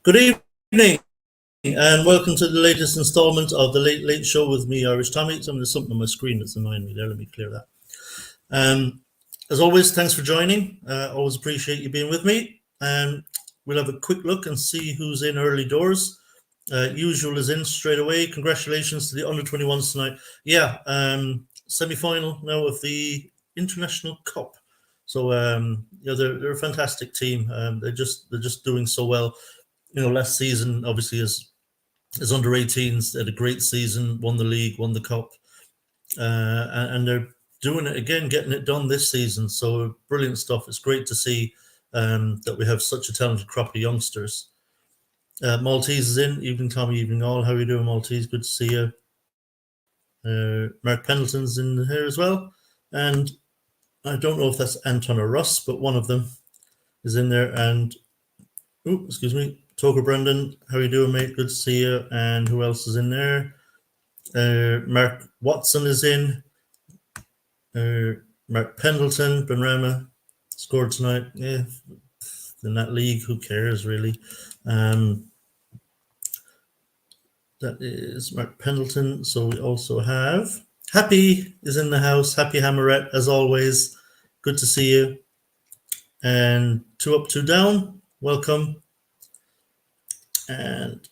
Good evening, and welcome to the latest instalment of the Late Late Show with me, Irish Tommy. There's something on my screen that's annoying me there. Let me clear that. As always, thanks for joining. Always appreciate you being with me. We'll have a quick look and see who's in early doors. Usual is in straight away. Congratulations to the under-21s tonight. Yeah, semi-final now of the International Cup. So they're a fantastic team. They're just doing so well. Last season, obviously, as under-18s, they had a great season, won the league, won the cup, and they're doing it again, getting it done this season. So brilliant stuff. It's great to see that we have such a talented crop of youngsters. Maltese is in. Evening, Tommy. Evening, all. How are you doing, Maltese? Good to see you. Mark Pendleton's in here as well. And I don't know if that's Anton or Russ, but one of them is in there. And, excuse me. Toker Brendan, how are you doing, mate? Good to see you. And who else is in there? Mark Watson is in. Mark Pendleton, Benrahma scored tonight. Yeah, in that league, who cares, really? That is Mark Pendleton. So we also have Happy is in the house. Happy Hammerette, as always. Good to see you. And 2 up, 2 down. Welcome. And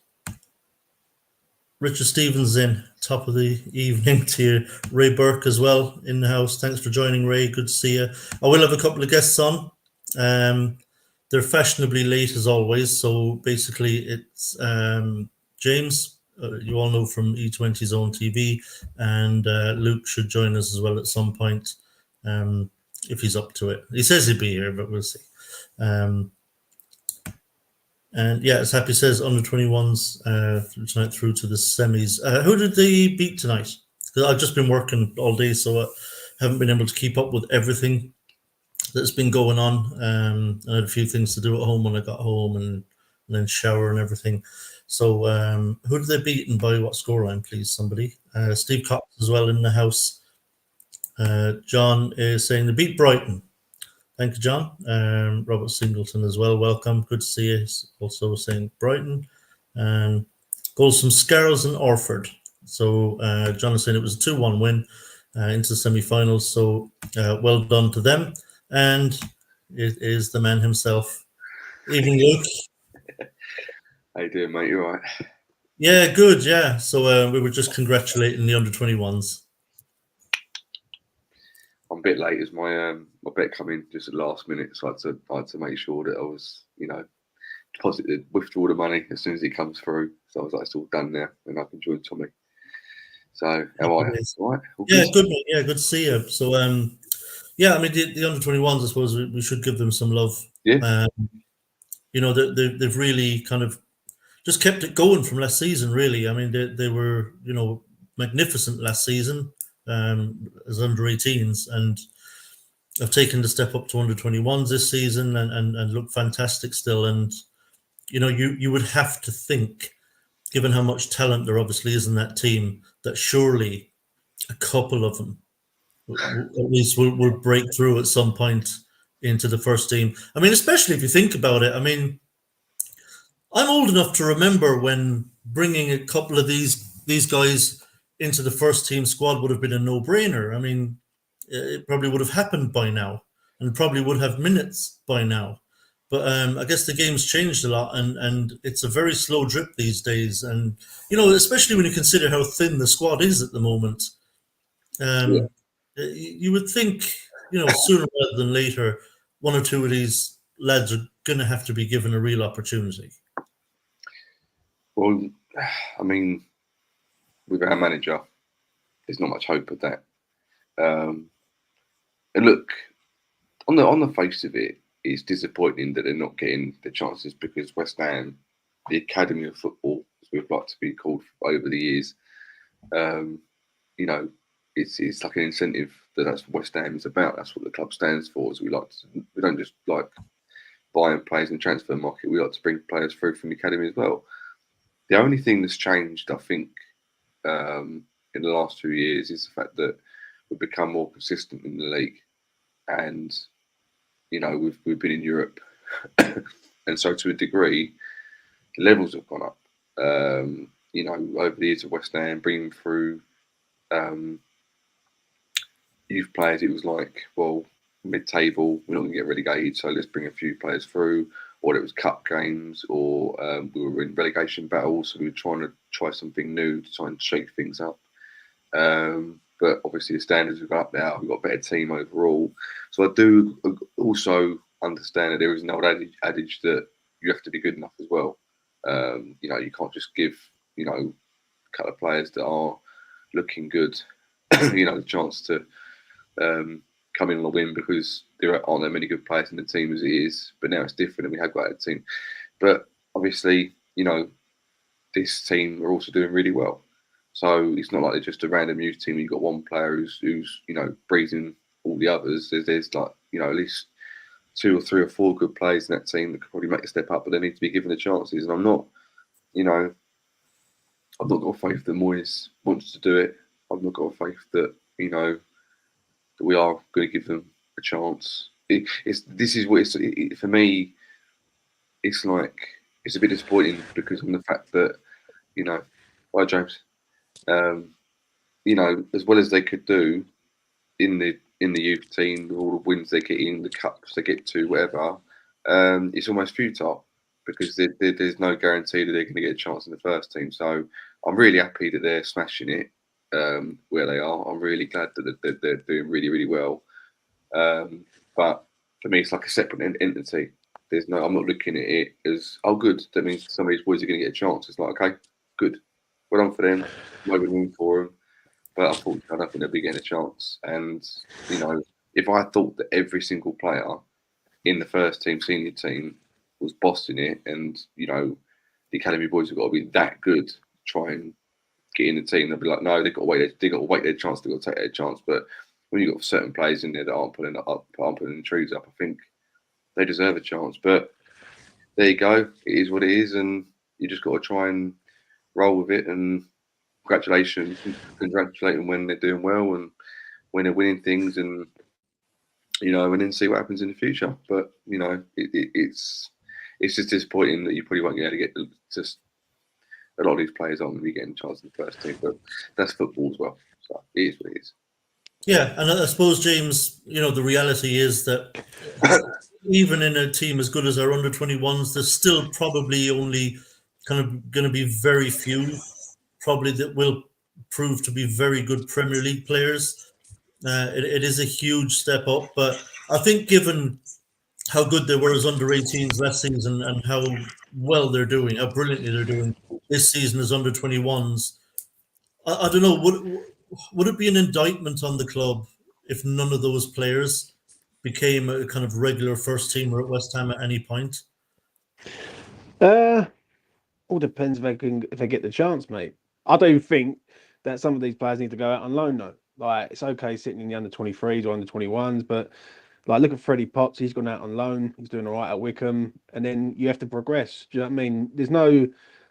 Richard Stevens in, top of the evening to you. Ray Burke as well in the house. Thanks for joining, Ray. Good to see you. I will have a couple of guests on. They're fashionably late as always. So basically it's James, you all know from E20's own TV, and Luke should join us as well at some point if he's up to it. He says he'll be here, but we'll see. And yeah, as Happy says, under 21s tonight through to the semis. Who did they beat tonight? Because I've just been working all day, so I haven't been able to keep up with everything that's been going on. I had a few things to do at home when I got home, and then shower and everything. So who did they beat and by what scoreline, please, somebody? Steve Cox as well in the house. John is saying they beat Brighton. Thank you, John. Robert Singleton as well. Welcome. Good to see you. Also saying Brighton. And goals from Scarrows and Orford. So John is saying it was a 2-1 win into the semi-finals. So well done to them. And it is the man himself. Evening, Luke. How you doing, mate? You all right? Yeah, good. Yeah. So we were just congratulating the under-21s. I'm a bit late as my bet come in just at the last minute, so I had to make sure that I was, withdraw the money as soon as it comes through. So I was like, it's all done now, and I can join Tommy. So how are you? All right? Yeah, good, mate. Yeah, good to see you. So yeah, I mean the under-21s, I suppose we should give them some love. Yeah. They've really kind of just kept it going from last season. Really, I mean they were magnificent last season. As under-18s, and have taken the step up to under-21s this season and look fantastic still. And you would have to think, given how much talent there obviously is in that team, that surely a couple of them at least will break through at some point into the first team. I mean, especially if you think about it. I mean, I'm old enough to remember when bringing a couple of these guys into the first team squad would have been a no-brainer. I mean, it probably would have happened by now and probably would have minutes by now. But I guess the game's changed a lot and it's a very slow drip these days. And, especially when you consider how thin the squad is at the moment, you would think, sooner rather than later, one or two of these lads are going to have to be given a real opportunity. Well, I mean, with our manager, there's not much hope of that. And look, on the face of it, it's disappointing that they're not getting the chances because West Ham, the Academy of Football, as we've liked to be called over the years, you know, it's like an incentive that's what West Ham is about. That's what the club stands for. Is we don't just like buying players in the transfer market. We like to bring players through from the academy as well. The only thing that's changed, I think, in the last 2 years is the fact that we've become more consistent in the league, and we've been in Europe, and so to a degree, the levels have gone up. Over the years of West Ham, bringing through youth players, it was like, well, mid-table, we're not going to get relegated, so let's bring a few players through. Or it was cup games, or we were in relegation battles, so we were trying to try something new to try and shake things up. But obviously the standards have gone up now. We've got a better team overall. So I do also understand that there is an old adage that you have to be good enough as well. You can't just give a couple of players that are looking good, the chance to come in on a win because there aren't that many good players in the team as it is. But now it's different, and we have got a team. But obviously, this team are also doing really well. So it's not like they're just a random youth team. You've got one player who's breezing all the others. There's like at least 2 or 3 or 4 good players in that team that could probably make a step up, but they need to be given the chances. And I've not got faith that Moyes wants to do it. I've not got faith that that we are going to give them a chance. For me. It's like it's a bit disappointing because of the fact that hi James, as well as they could do in the youth team, with all the wins they get in, the cups they get to, whatever, it's almost futile because there's no guarantee that they're going to get a chance in the first team. So I'm really happy that they're smashing it where they are. I'm really glad that they're doing really, really well. But for me, it's like a separate entity. I'm not looking at it as, oh, good. That means some of these boys are going to get a chance. It's like, okay, good. Well done for them. No good win for them. But unfortunately, I don't think they'll be getting a chance. And, if I thought that every single player in the first team, senior team, was bossing it, and, the academy boys have got to be that good to try and get in the team, they'll be like, no, they've got to wait their chance, they've got to take their chance. But when you've got certain players in there that aren't putting the trees up, I think they deserve a chance. But there you go. It is what it is, and you just got to try and roll with it. And congratulate them when they're doing well and when they're winning things, and and then see what happens in the future. But it's just disappointing that you probably won't be able to get just a lot of these players aren't going to be getting a chance in the first team. But that's football as well. So it is what it is. Yeah, and I suppose, James, the reality is that even in a team as good as our under-21s, there's still probably only kind of going to be very few, probably, that will prove to be very good Premier League players. It is a huge step up, but I think given how good they were as under-18s last season and how well they're doing, how brilliantly they're doing this season as under-21s, I don't know, would it be an indictment on the club if none of those players became a kind of regular first teamer at West Ham at any point? All depends if they get the chance, mate. I do think that some of these players need to go out on loan, though. Like, it's okay sitting in the under-23s or under-21s, but like, look at Freddie Potts. He's gone out on loan. He's doing all right at Wickham, and then you have to progress. Do you know what I mean? There's no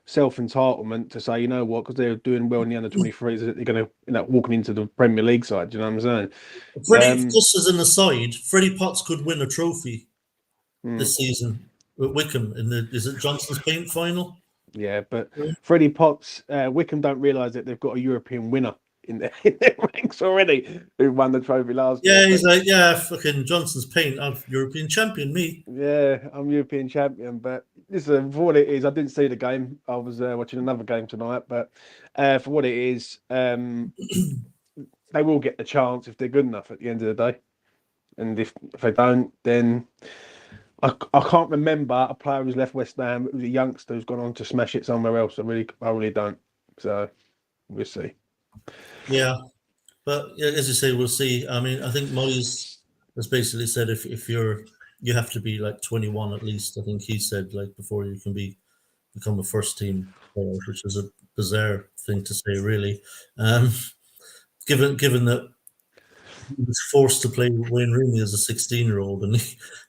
self-entitlement to say, you know what, because they're doing well in the under-23s, they're going to walking into the Premier League side. Do you know what I'm saying? Just as an aside, Freddie Potts could win a trophy this season at Wickham is it Johnson's Paint final? Yeah, but Freddie Potts, Wickham don't realise that they've got a European winner in their ranks already who won the trophy last year. Yeah, he's like, fucking Johnson's Paint, I'm European champion, me. Yeah, I'm European champion, but listen, for what it is, I didn't see the game. I was watching another game tonight, but for what it is, they will get the chance if they're good enough at the end of the day. And if they don't, then I can't remember a player who's left West Ham. It was a youngster who's gone on to smash it somewhere else. I really don't. So we'll see. Yeah, but as you say, we'll see. I mean, I think Moyes has basically said if you have to be like 21 at least. I think he said like before you can become a first team player, which is a bizarre thing to say, really. Um, given that he was forced to play with Wayne Rooney as a 16-year-old, and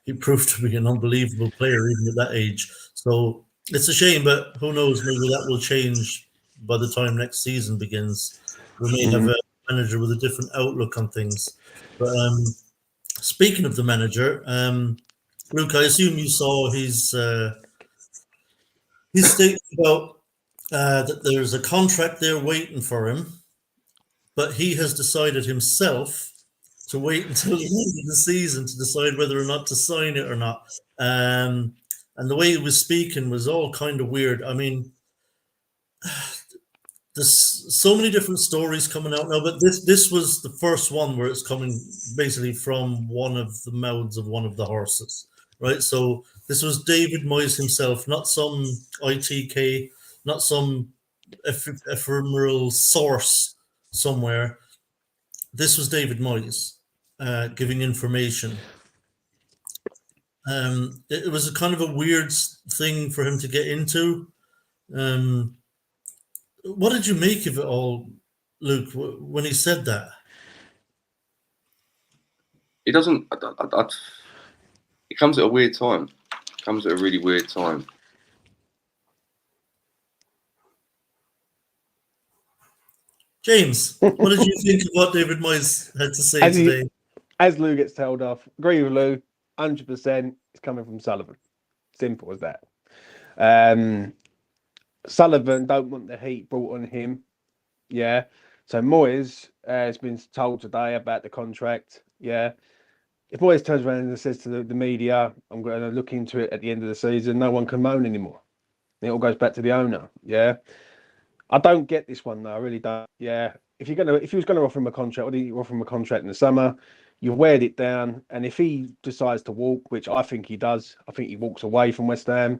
he proved to be an unbelievable player even at that age. So it's a shame, but who knows? Maybe that will change by the time next season begins. We may have a manager with a different outlook on things. But speaking of the manager, Luke, I assume you saw his statement about that there's a contract there waiting for him, but he has decided himself to wait until the end of the season to decide whether or not to sign it or not. And the way he was speaking was all kind of weird. I mean, there's so many different stories coming out now, but this was the first one where it's coming basically from one of the mouths of one of the horses, right? So this was David Moyes himself, not some ITK, not some ephemeral source somewhere. This was David Moyes giving information. It was a kind of a weird thing for him to get into. What did you make of it all, Luke, when he said that? It doesn't. It comes at a weird time. It comes at a really weird time. James, what did you think of what David Moyes had to say today? As Lou gets told off, agree with Lou, 100%. It's coming from Sullivan. Simple as that. Sullivan don't want the heat brought on him. Yeah. So Moyes has been told today about the contract. Yeah. If Moyes turns around and says to the media, I'm going to look into it at the end of the season, no one can moan anymore. It all goes back to the owner. Yeah. I don't get this one though. I really don't. Yeah. If you was going to offer him a contract, what do you offer him a contract in the summer? You've weared it down. And if he decides to walk, which I think he does, I think he walks away from West Ham,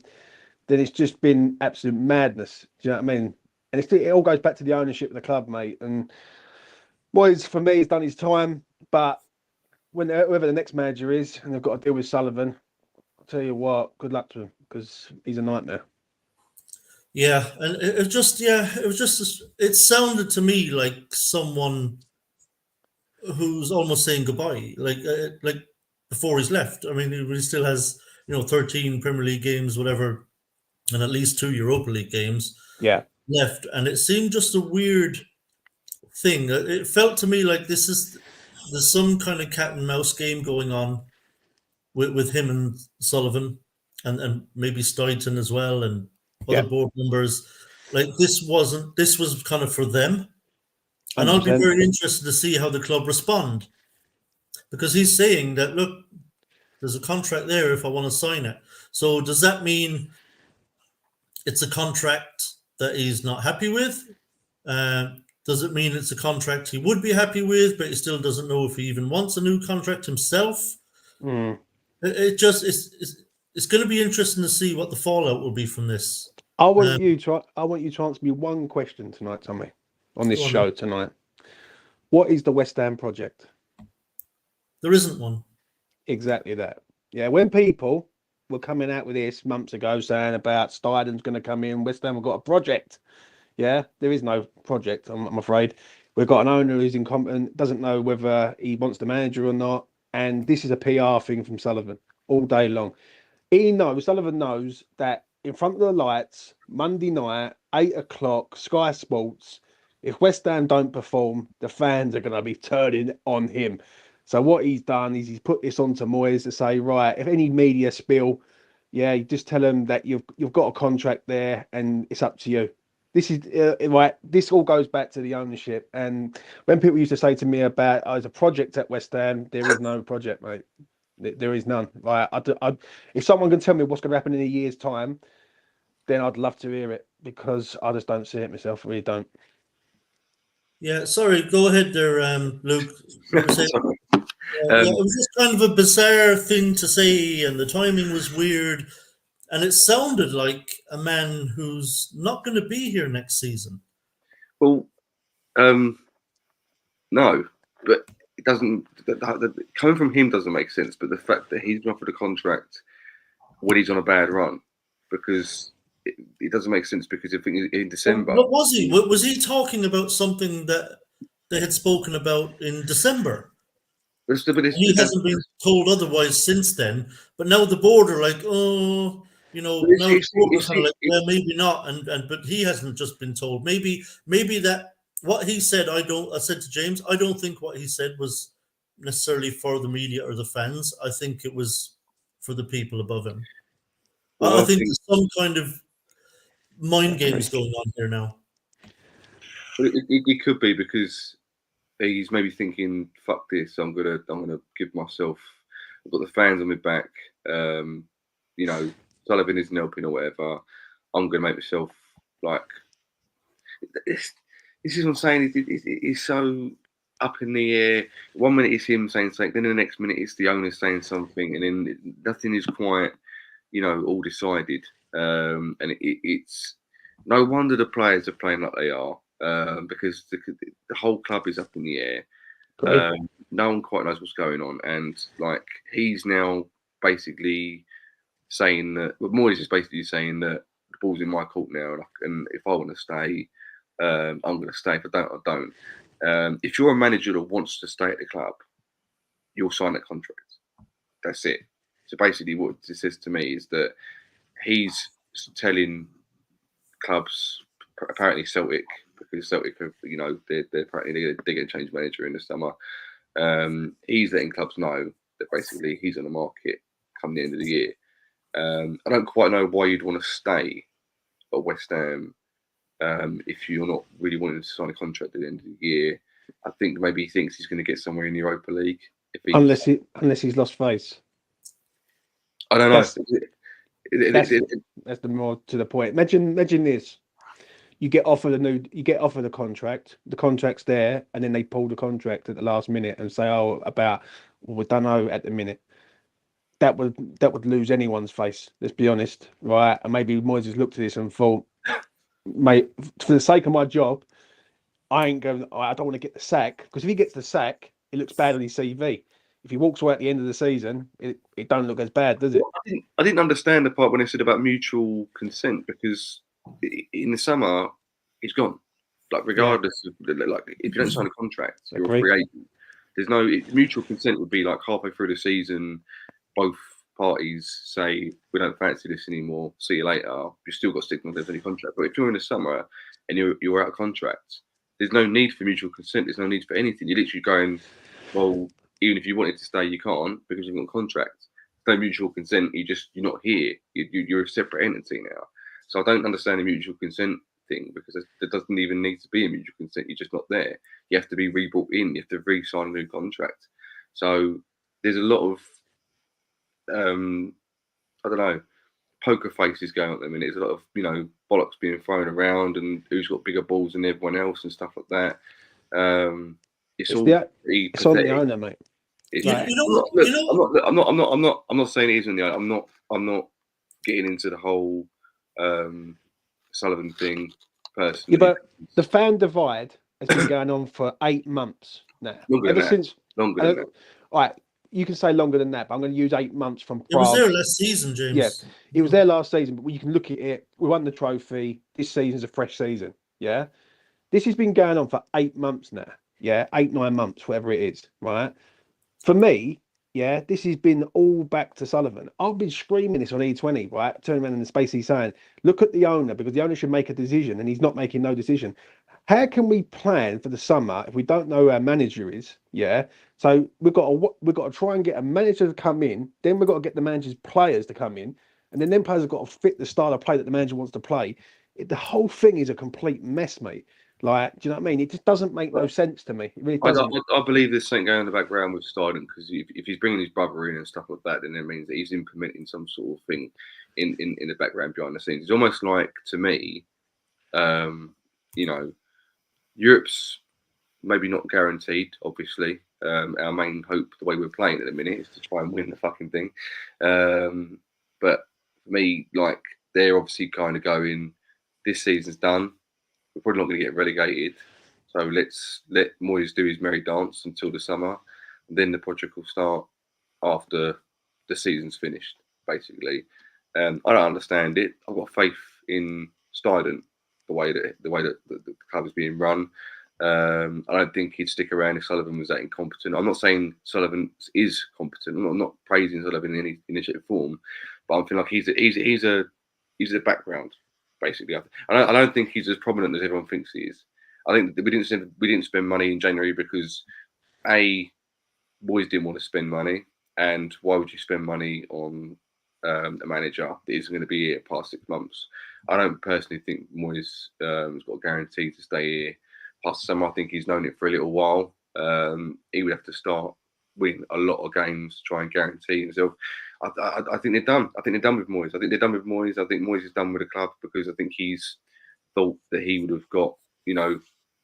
then it's just been absolute madness. Do you know what I mean? And it all goes back to the ownership of the club, mate. And Moyes, for me, has done his time. But whoever the next manager is, and they've got to deal with Sullivan, I'll tell you what, good luck to him, because he's a nightmare. Yeah, and it sounded to me like someone who's almost saying goodbye, like before he's left. I mean, he still has 13 Premier League games, whatever, and at least 2 Europa League games left, and it seemed just a weird thing. It felt to me like there's some kind of cat and mouse game going on with him and Sullivan, and maybe Steidton as well, and other board members. Like this was kind of for them, and 100%. I'll be very interested to see how the club respond, because he's saying that, look, there's a contract there if I want to sign it. So does that mean it's a contract that he's not happy with? Does it mean it's a contract he would be happy with, but he still doesn't know if he even wants a new contract himself? It's going to be interesting to see what the fallout will be from this. I want you to answer me one question tonight, Tommy, on this show tonight. What is the West Ham project? There isn't one. Exactly that. Yeah, when people were coming out with this months ago saying about Steidton's going to come in, West Ham have got a project. Yeah, there is no project, I'm afraid. We've got an owner who's incompetent, doesn't know whether he wants the manager or not. And this is a PR thing from Sullivan all day long. Sullivan knows that in front of the lights, Monday night, 8 o'clock, Sky Sports, if West Ham don't perform, the fans are going to be turning on him. So what he's done is he's put this onto Moyes to say, right, if any media spill, you just tell them that you've got a contract there and it's up to you. This is right. This all goes back to the ownership. And when people used to say to me about there's a project at West Ham, there is no project, mate. There is none. Right? If someone can tell me what's going to happen in a year's time, then I'd love to hear it, because I just don't see it myself. I really don't. Yeah, sorry. Go ahead there, Luke. It was just kind of a bizarre thing to say, and the timing was weird. And it sounded like a man who's not going to be here next season. Well, no, but it doesn't. Coming from him doesn't make sense. But the fact that he's been offered a contract when he's on a bad run, because it doesn't make sense. Because I think in December, What was he? Was he talking about something that they had spoken about in December? He hasn't been told otherwise since then. But now the board are like, oh, now the board are kind of like, well, maybe not. And but he hasn't just been told. Maybe that what he said, I said to James, I don't think what he said was necessarily for the media or the fans. I think it was for the people above him. I think there's some kind of mind games going on here now. It could be because he's maybe thinking, "Fuck this! I'm gonna give myself. I've got the fans on my back. Sullivan isn't helping or whatever. I'm gonna make myself like." This is what I'm saying. It's so up in the air. 1 minute it's him saying something, then the next minute it's the owner saying something, and then nothing is quite, all decided. And it's no wonder the players are playing like they are, because the whole club is up in the air. No one quite knows what's going on, and like he's now basically saying that. Well, Moyes is basically saying that the ball's in my court now, and if I want to stay, I'm going to stay. If I don't, I don't. If you're a manager that wants to stay at the club, you'll sign that contract. That's it. So basically, what it says to me is that he's telling clubs, apparently Celtic, because Celtic have, they're apparently they're going to change manager in the summer. He's letting clubs know that basically he's on the market come the end of the year. I don't quite know why you'd want to stay at West Ham if you're not really wanting to sign a contract at the end of the year. I think maybe he thinks he's going to get somewhere in the Europa League. Unless he's lost face. I don't know. That's the more to the point. Imagine this: you get offered a contract. The contract's there, and then they pull the contract at the last minute and say, we don't know at the minute. That would lose anyone's face. Let's be honest, right? And maybe Moyes has looked at this and thought, mate, for the sake of my job, I don't want to get the sack, because if he gets the sack, it looks bad on his CV. If he walks away at the end of the season, it don't look as bad, does it? I didn't understand the part when they said about mutual consent, because in the summer he's gone. Like regardless of like, if you don't sign a contract, you're a free agent. There's no mutual consent. Would be like halfway through the season, both parties say we don't fancy this anymore. See you later. You've still got to stick on any contract. But if you're in the summer and you're out of contract, there's no need for mutual consent. There's no need for anything. You're literally going, well, even if you wanted to stay, you can't because you've got a contract. No mutual consent. You're not here. You're a separate entity now. So I don't understand the mutual consent thing, because there doesn't even need to be a mutual consent. You're just not there. You have to be re-brought in. You have to re-sign a new contract. So there's a lot of I don't know, poker faces going on at the minute. There's a lot of bollocks being thrown around, and who's got bigger balls than everyone else and stuff like that. It's all it's on the owner, mate. I'm not saying it isn't the owner. I'm not getting into the whole Sullivan thing personally. Yeah, but the fan divide has been going on for 8 months now. Longer than that. All right, you can say longer than that, but I'm going to use 8 months from Prague. It was there last season, James. Yeah, it was there last season, but you can look at it. We won the trophy. This season's a fresh season. Yeah, this has been going on for 8 months now. Yeah, 8-9 months, whatever it is. Right. For me, yeah, this has been all back to Sullivan. I've been screaming this on E20, right? Turning around in the space, he's saying, look at the owner, because the owner should make a decision, and he's not making no decision. How can we plan for the summer if we don't know who our manager is? Yeah. So we've got to try and get a manager to come in. Then we've got to get the manager's players to come in, and then players have got to fit the style of play that the manager wants to play. The whole thing is a complete mess, mate. Like, do you know what I mean? It just doesn't make no sense to me. It really doesn't. I believe there's something going on in the background with Stardom, because if he's bringing his brother in and stuff like that, then it means that he's implementing some sort of thing in the background behind the scenes. It's almost like, to me, Europe's maybe not guaranteed, obviously. Our main hope, the way we're playing at the minute, is to try and win the fucking thing. But for me, like, they're obviously kind of going, this season's done. We're probably not going to get relegated. So let's let Moyes do his merry dance until the summer. then the project will start after the season's finished, basically. I don't understand it. I've got faith in Stuyden, the way that the club is being run. I don't think he'd stick around if Sullivan was that incompetent. I'm not saying Sullivan is competent. I'm not praising Sullivan in any shape or form, but I'm feeling like he's a background, basically. I don't think he's as prominent as everyone thinks he is. I think that we didn't spend money in January because boys didn't want to spend money, and why would you spend money on a manager that isn't going to be here past 6 months? I don't personally think Moyes has got a guarantee to stay here past the summer. I think he's known it for a little while. He would have to start winning a lot of games to try and guarantee himself. I think they're done. I think they're done with Moyes. I think Moyes is done with the club because I think he's thought that he would have got,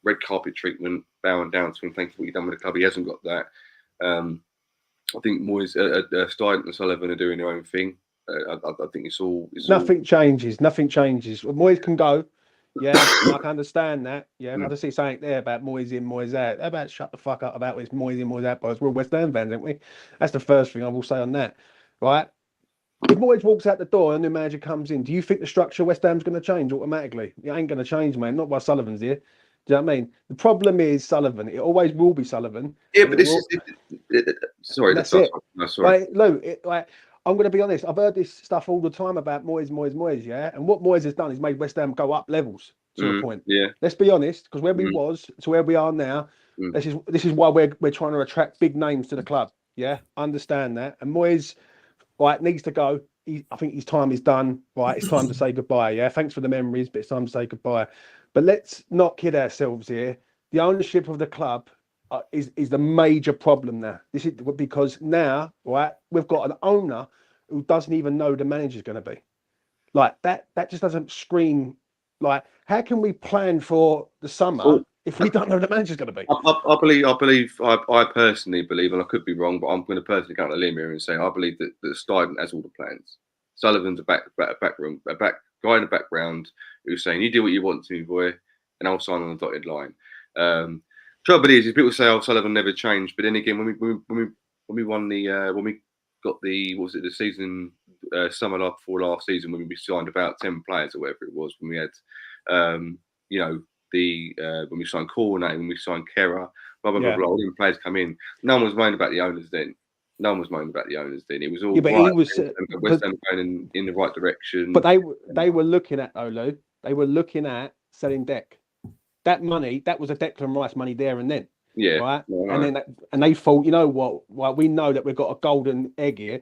red carpet treatment, bowing down to him, thank you for what you've done with the club. He hasn't got that. I think Moyes, Stuyden and Sullivan are doing their own thing. I think it's nothing changes. Nothing changes. Moyes can go. Yeah, I can understand that. Yeah, I just see something there about Moyes in, Moyes out. How about shut the fuck up about it's Moyes in, Moyes out, boys? We're all West Ham fans, aren't we? That's the first thing I will say on that. Right? If Moyes walks out the door and the manager comes in, do you think the structure of West Ham's going to change automatically? It ain't going to change, man. Not while Sullivan's here. Do you know what I mean? The problem is Sullivan. It always will be Sullivan. Yeah, but this is sorry. That's it. No, sorry. Like, Lou, I'm going to be honest. I've heard this stuff all the time about Moyes, yeah? And what Moyes has done is made West Ham go up levels to a point. Yeah. Let's be honest, because where we was to where we are now, this is why we're trying to attract big names to the club. Yeah, understand that. And Moyes, needs to go. I think his time is done. Right, it's time to say goodbye. Yeah, thanks for the memories, but it's time to say goodbye. But let's not kid ourselves here. The ownership of the club is the major problem now. This is because now, we've got an owner who doesn't even know the manager's going to be. Like that just doesn't scream. Like, how can we plan for the summer if we don't know the manager's going to be? I personally believe, and I could be wrong, but I'm going to personally go on a limb here and say I believe that Stuyden has all the plans. Sullivan's a back guy in the background who's saying, "You do what you want to me, boy, and I'll sign on the dotted line." Trouble is people say, "Oh, Sullivan never changed," but then again, when we won when we got the season summer before last season, when we signed about 10 players or whatever it was, when we had when we signed Cornet, when we signed Kera, blah blah blah, all the players come in. No one was moaning about the owners then. It was all but right. he was West Ham going in the right direction. But they were looking at Lou. They were looking at selling Deck. That money, that was a Declan Rice money there and then. Yeah. Right. No, and then they thought, you know what? Well, we know that we've got a golden egg here,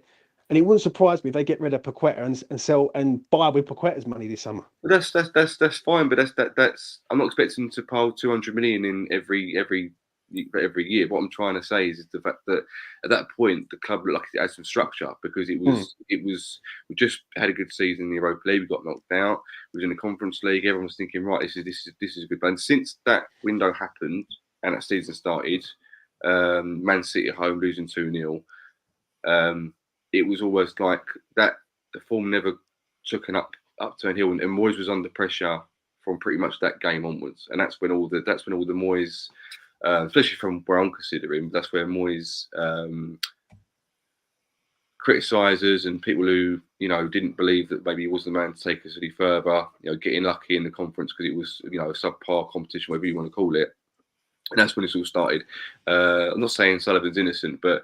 and it wouldn't surprise me if they get rid of Paqueta and sell and buy with Paqueta's money this summer. But that's fine. But that's I'm not expecting to pile 200 million in every year. What I'm trying to say is the fact that at that point the club looked like it had some structure because it was we just had a good season in the Europa League. We got knocked out. We was in the Conference League. Everyone was thinking, right, this is a good plan. Since that window happened and that season started, Man City at home losing 2-0. It was almost like that. The form never took an upturn hill, and Moyes was under pressure from pretty much that game onwards. And that's when all the Moyes, especially from where I'm considering, that's where Moyes criticisers and people who didn't believe that maybe he was the man to take us any further, getting lucky in the conference because it was a subpar competition, whatever you want to call it. And that's when it's all started. I'm not saying Sullivan's innocent, but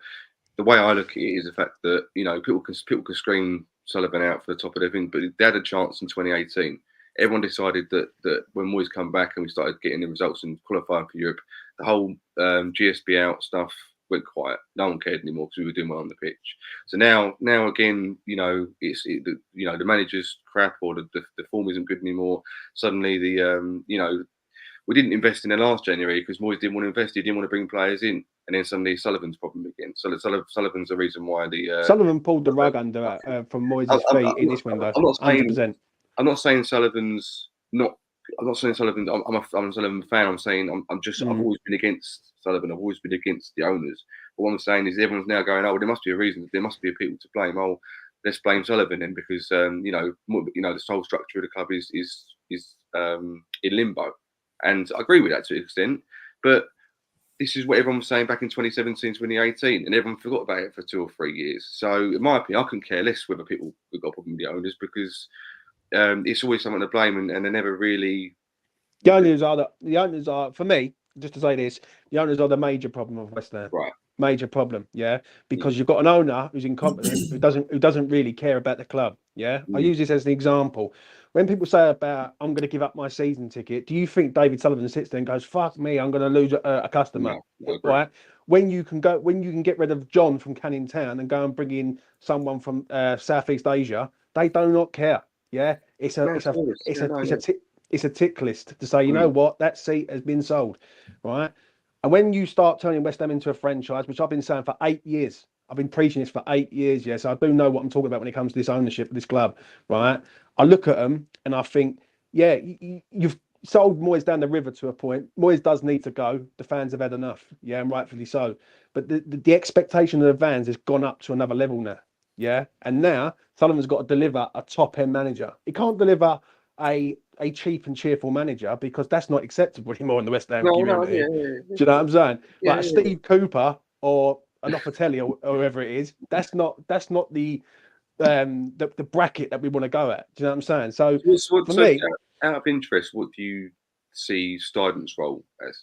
the way I look at it is the fact that people can scream Sullivan out for the top of everything, but they had a chance in 2018. Everyone decided that when Moyes come back and we started getting the results and qualifying for Europe, the whole GSB out stuff went quiet. No one cared anymore because we were doing well on the pitch. So now again, the manager's crap or the form isn't good anymore. Suddenly we didn't invest in the last January because Moyes didn't want to invest. He didn't want to bring players in. And then suddenly Sullivan's problem again. So Sullivan's the reason why Sullivan pulled the rug under from Moyes' feet in this window. I'm not saying 100%. I'm not saying Sullivan's not. I'm not saying Sullivan. I'm a Sullivan fan. I'm saying I've always been against Sullivan. I've always been against the owners. But what I'm saying is everyone's now going, oh, well, there must be a reason. There must be people to blame. Oh, let's blame Sullivan then because the whole structure of the club is in limbo. And I agree with that to an extent. But this is what everyone was saying back in 2017, 2018, and everyone forgot about it for 2 or 3 years. So, in my opinion, I couldn't care less whether people got a problem with the owners because it's always someone to blame, and they never really. The owners are for me. Just to say this, the owners are the major problem of West Ham. Right. Major problem, because you've got an owner who's incompetent, who doesn't really care about the club. I use this as an example. When people say about I'm going to give up my season ticket, do you think David Sullivan sits there and goes, "Fuck me, I'm going to lose a customer"? No, right? When you can get rid of John from Canning Town and go and bring in someone from Southeast Asia, they do not care. It's a tick list to say, you know what, that seat has been sold, right? And when you start turning West Ham into a franchise, which I've been saying for 8 years, I've been preaching this for 8 years, so I do know what I'm talking about when it comes to this ownership of this club, right? I look at them and I think, you've sold Moyes down the river to a point. Moyes does need to go. The fans have had enough, and rightfully so. But the expectation of the fans has gone up to another level now, and now Sullivan's got to deliver a top-end manager. He can't deliver a cheap and cheerful manager because that's not acceptable anymore in the West Ham community. Do you know what I'm saying? Like Steve Cooper or an Offatelli or whoever it is, that's not the bracket that we want to go at. Do you know what I'm saying? So for me, out of interest, what do you see Stuyden's role as?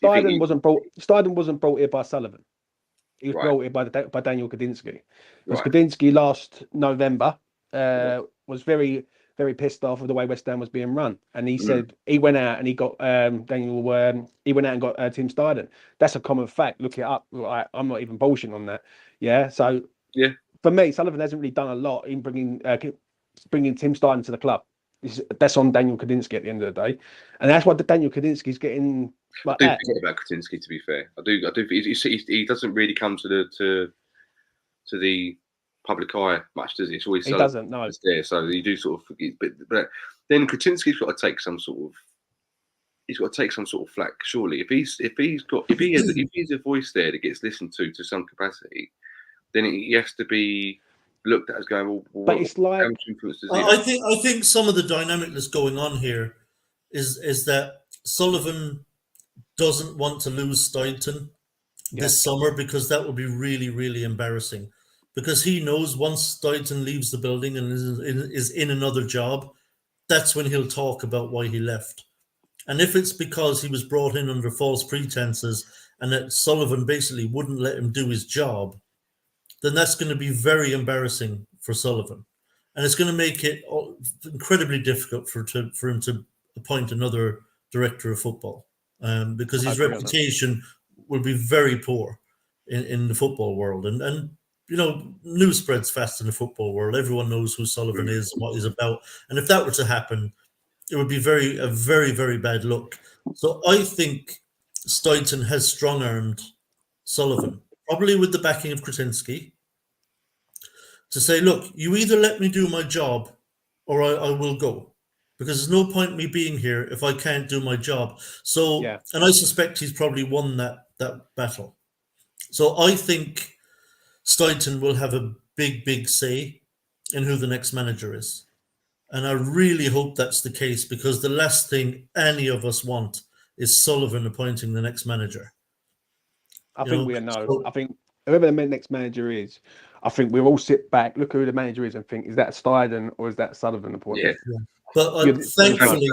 Stuyden wasn't brought here by Sullivan. He was brought here by Daniel Kadinsky. Because Kadinsky last November was very, very pissed off with the way West Ham was being run, and he said he went out and he got he went out and got Tim Stuyden. That's a common fact. Look it up. I'm not even bullshitting on that. So for me, Sullivan hasn't really done a lot in bringing Tim Stuyden to the club. That's on Daniel Kadinsky at the end of the day, and that's why Daniel Kadinsky's getting. Like I do forget about Kadinsky. To be fair, I do think he doesn't really come to the public eye much, does he? It's always doesn't. No, it's there, so you do sort of forget. But then Katinsky's got to take some sort of flack. Surely, if he's a voice there that gets listened to some capacity, then he has to be looked at as going. Well, but it's like I think some of the dynamic that's going on here is that Sullivan doesn't want to lose Stuyton this summer because that would be really, really embarrassing. Because he knows once Stuyton leaves the building and is in another job, that's when he'll talk about why he left. And if it's because he was brought in under false pretenses and that Sullivan basically wouldn't let him do his job, then that's going to be very embarrassing for Sullivan. And it's going to make it incredibly difficult for him to appoint another director of football because his reputation will be very poor in the football world. And news spreads fast in the football world. Everyone knows who Sullivan is and what he's about. And if that were to happen, it would be a very, very bad look. So I think Stuyton has strong-armed Sullivan, probably with the backing of Kretinsky, to say, look, you either let me do my job or I will go. Because there's no point me being here if I can't do my job. So, and I suspect he's probably won that battle. So I think Stuyton will have a big, big say in who the next manager is. And I really hope that's the case because the last thing any of us want is Sullivan appointing the next manager. I think whoever the next manager is, I think we'll all sit back, look who the manager is and think, is that Stuyden or is that Sullivan appointment? Yeah. But thankfully,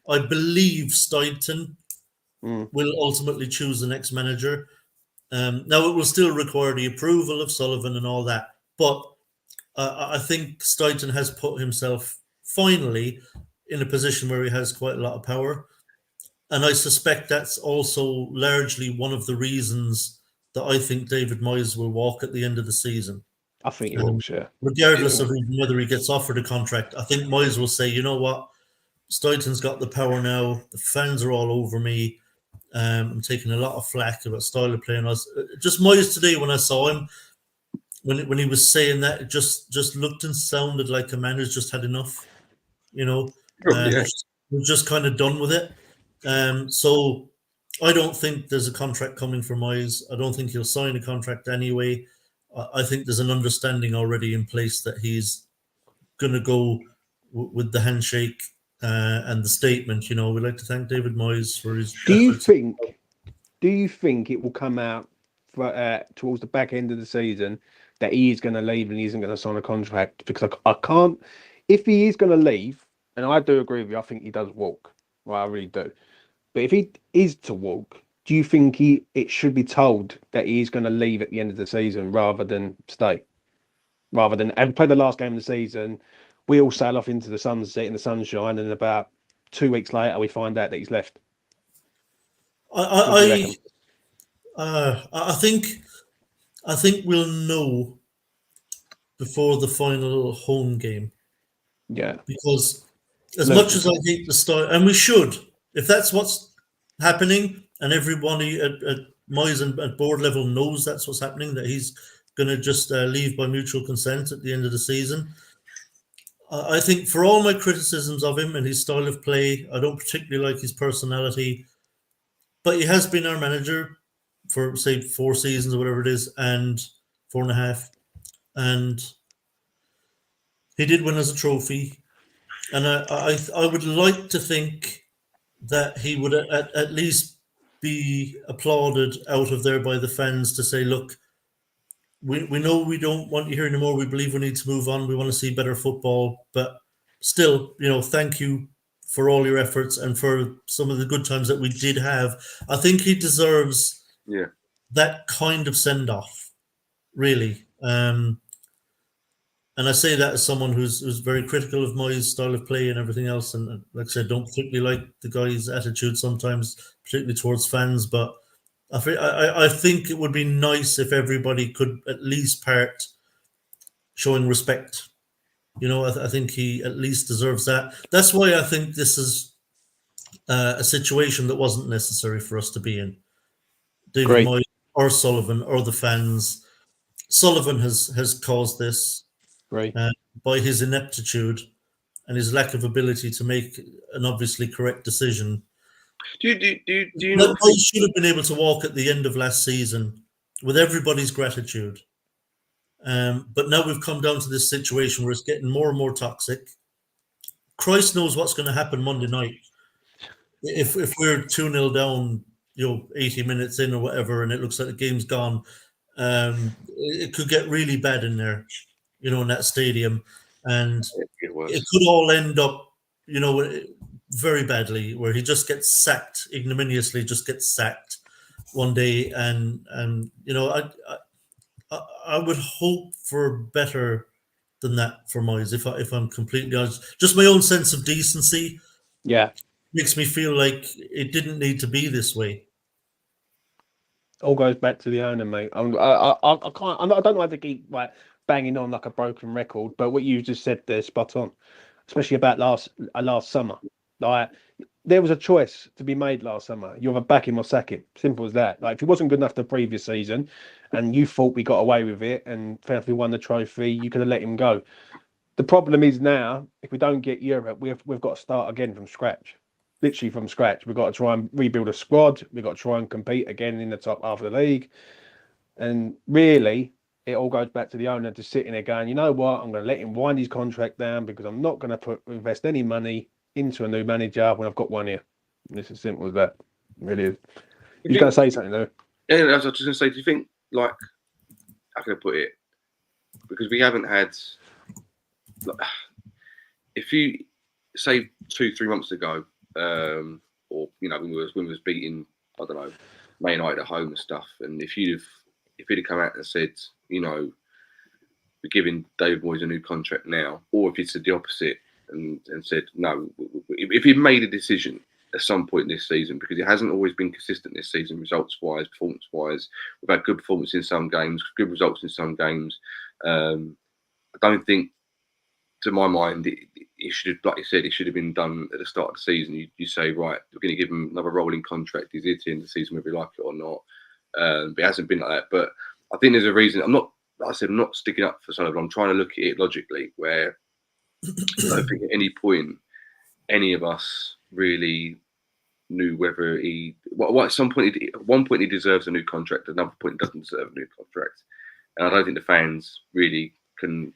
I believe Stuyton will ultimately choose the next manager. Now, it will still require the approval of Sullivan and all that. But I think Stuyton has put himself finally in a position where he has quite a lot of power. And I suspect that's also largely one of the reasons that I think David Moyes will walk at the end of the season. I think he will, sure. Regardless of whether he gets offered a contract, I think Moyes will say, you know what, Stuyton's got the power now. The fans are all over me. I'm taking a lot of flack about style of playing. Just Moyes today, when I saw him, when he was saying that, it just looked and sounded like a man who's just had enough. We're just kind of done with it. So I don't think there's a contract coming for Moyes. I don't think he'll sign a contract anyway. I think there's an understanding already in place that he's going to go with the handshake and the statement. We'd like to thank David Moyes for his. Do you think Do you think it will come out towards the back end of the season that he is going to leave and he isn't going to sign a contract? Because I can't. If he is going to leave, and I do agree with you, I think he does walk. Well, I really do. But if he is to walk, do you think it should be told that he is going to leave at the end of the season rather than stay? Rather than have played the last game of the season, we all sail off into the sunset in the sunshine, and about 2 weeks later we find out that he's left. What do you reckon? I think we'll know before the final home game, Yeah, because as much as I hate the style, and we should, if that's what's happening, and everybody at Moyes and at board level knows that's what's happening, that he's going to just leave by mutual consent at the end of the season. I think for all my criticisms of him and his style of play, I don't particularly like his personality, but he has been our manager for, say, 4 seasons or whatever it is, and 4.5, and he did win us a trophy. And I would like to think that he would at least be applauded out of there by the fans to say, look, we know we don't want you here anymore. We believe we need to move on. We want to see better football. But still, thank you for all your efforts and for some of the good times that we did have. I think he deserves that kind of send-off, really. And I say that as someone who's very critical of Moyes' style of play and everything else. And like I said, don't particularly like the guy's attitude sometimes, particularly towards fans. But I think it would be nice if everybody could at least part showing respect. I think he at least deserves that. That's why I think this is a situation that wasn't necessary for us to be in. David great. Moyes or Sullivan or the fans. Sullivan has caused this. Great. By his ineptitude and his lack of ability to make an obviously correct decision. Do you know? He should have been able to walk at the end of last season with everybody's gratitude. But now we've come down to this situation where it's getting more and more toxic. Christ knows what's going to happen Monday night. If we're 2-0 down, 80 minutes in or whatever, and it looks like the game's gone, it could get really bad in there. In that stadium, and it could all end up, very badly, where he just gets sacked ignominiously, one day, and I would hope for better than that for Moyes. If I'm completely honest, just my own sense of decency, makes me feel like it didn't need to be this way. All goes back to the owner, mate. I can't. I don't know how to keep banging on like a broken record, but what you just said there, spot on. Especially about last summer. There was a choice to be made last summer. You either back him or sack him. Simple as that. If he wasn't good enough the previous season, and you thought we got away with it, and we won the trophy, you could have let him go. The problem is now, if we don't get Europe, we've got to start again from scratch. Literally from scratch. We've got to try and rebuild a squad. We've got to try and compete again in the top half of the league. And really, it all goes back to the owner just sitting there going, you know what, I'm going to let him wind his contract down because I'm not going to invest any money into a new manager when I've got one here. And it's as simple as that. It really is. You're going to say something, though? Yeah, I was just going to say, do you think, how can I put it? Because we haven't had, if you say 2-3 months ago, or when we was beating, I don't know, Man United at home and stuff, and if he'd have come out and said, we're giving David Moyes a new contract now, or if he said the opposite and said no, if he made a decision at some point this season, because it hasn't always been consistent this season, results wise, performance wise, we've had good performance in some games, good results in some games. I don't think, to my mind, it should have, like you said, it should have been done at the start of the season. You say, right, we're going to give him another rolling contract. He's here to end the season whether we like it or not. But it hasn't been like that. But I think there's a reason. I'm not sticking up for Sullivan. I'm trying to look at it logically, where I don't think at any point any of us really knew whether he. Well, at one point he deserves a new contract. At another point he doesn't deserve a new contract. And I don't think the fans really can.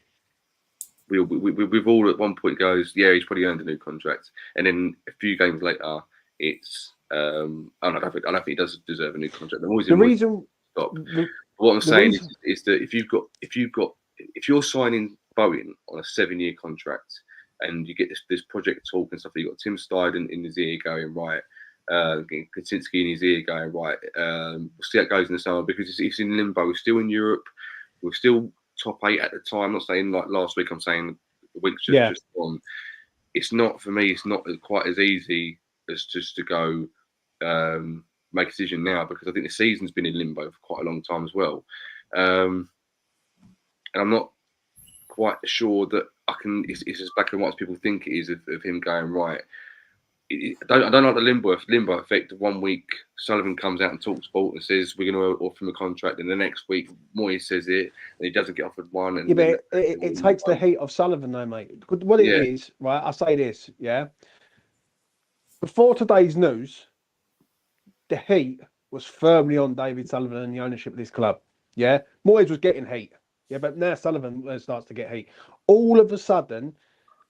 We've all at one point goes, yeah, he's probably earned a new contract, and then a few games later, it's I don't think he does deserve a new contract. The reason, stop. the, What I'm the saying reason, is that if you're signing Bowen on a 7-year contract and you get this project talk and stuff, you've got Tim Steiden in his ear going right, getting Kaczynski in his ear going right. We'll see how it goes in the summer because it's in limbo. We're still in Europe. We're still top 8 at the time. I'm not saying like last week. I'm saying the week's just gone. It's not for me. It's not quite as easy as just to go make a decision now because I think the season's been in limbo for quite a long time as well, and I'm not quite sure that I can. It's as black and white as people think it is of him going right. I don't like the limbo effect of 1 week Sullivan comes out and talks sport and says we're going to offer him a contract, and the next week Moyes says it and he doesn't get offered one. And but it takes the heat off Sullivan though, mate. What it is, right? I say this, yeah. Before today's news, the heat was firmly on David Sullivan and the ownership of this club. Yeah, Moyes was getting heat. Yeah, but now Sullivan starts to get heat. All of a sudden,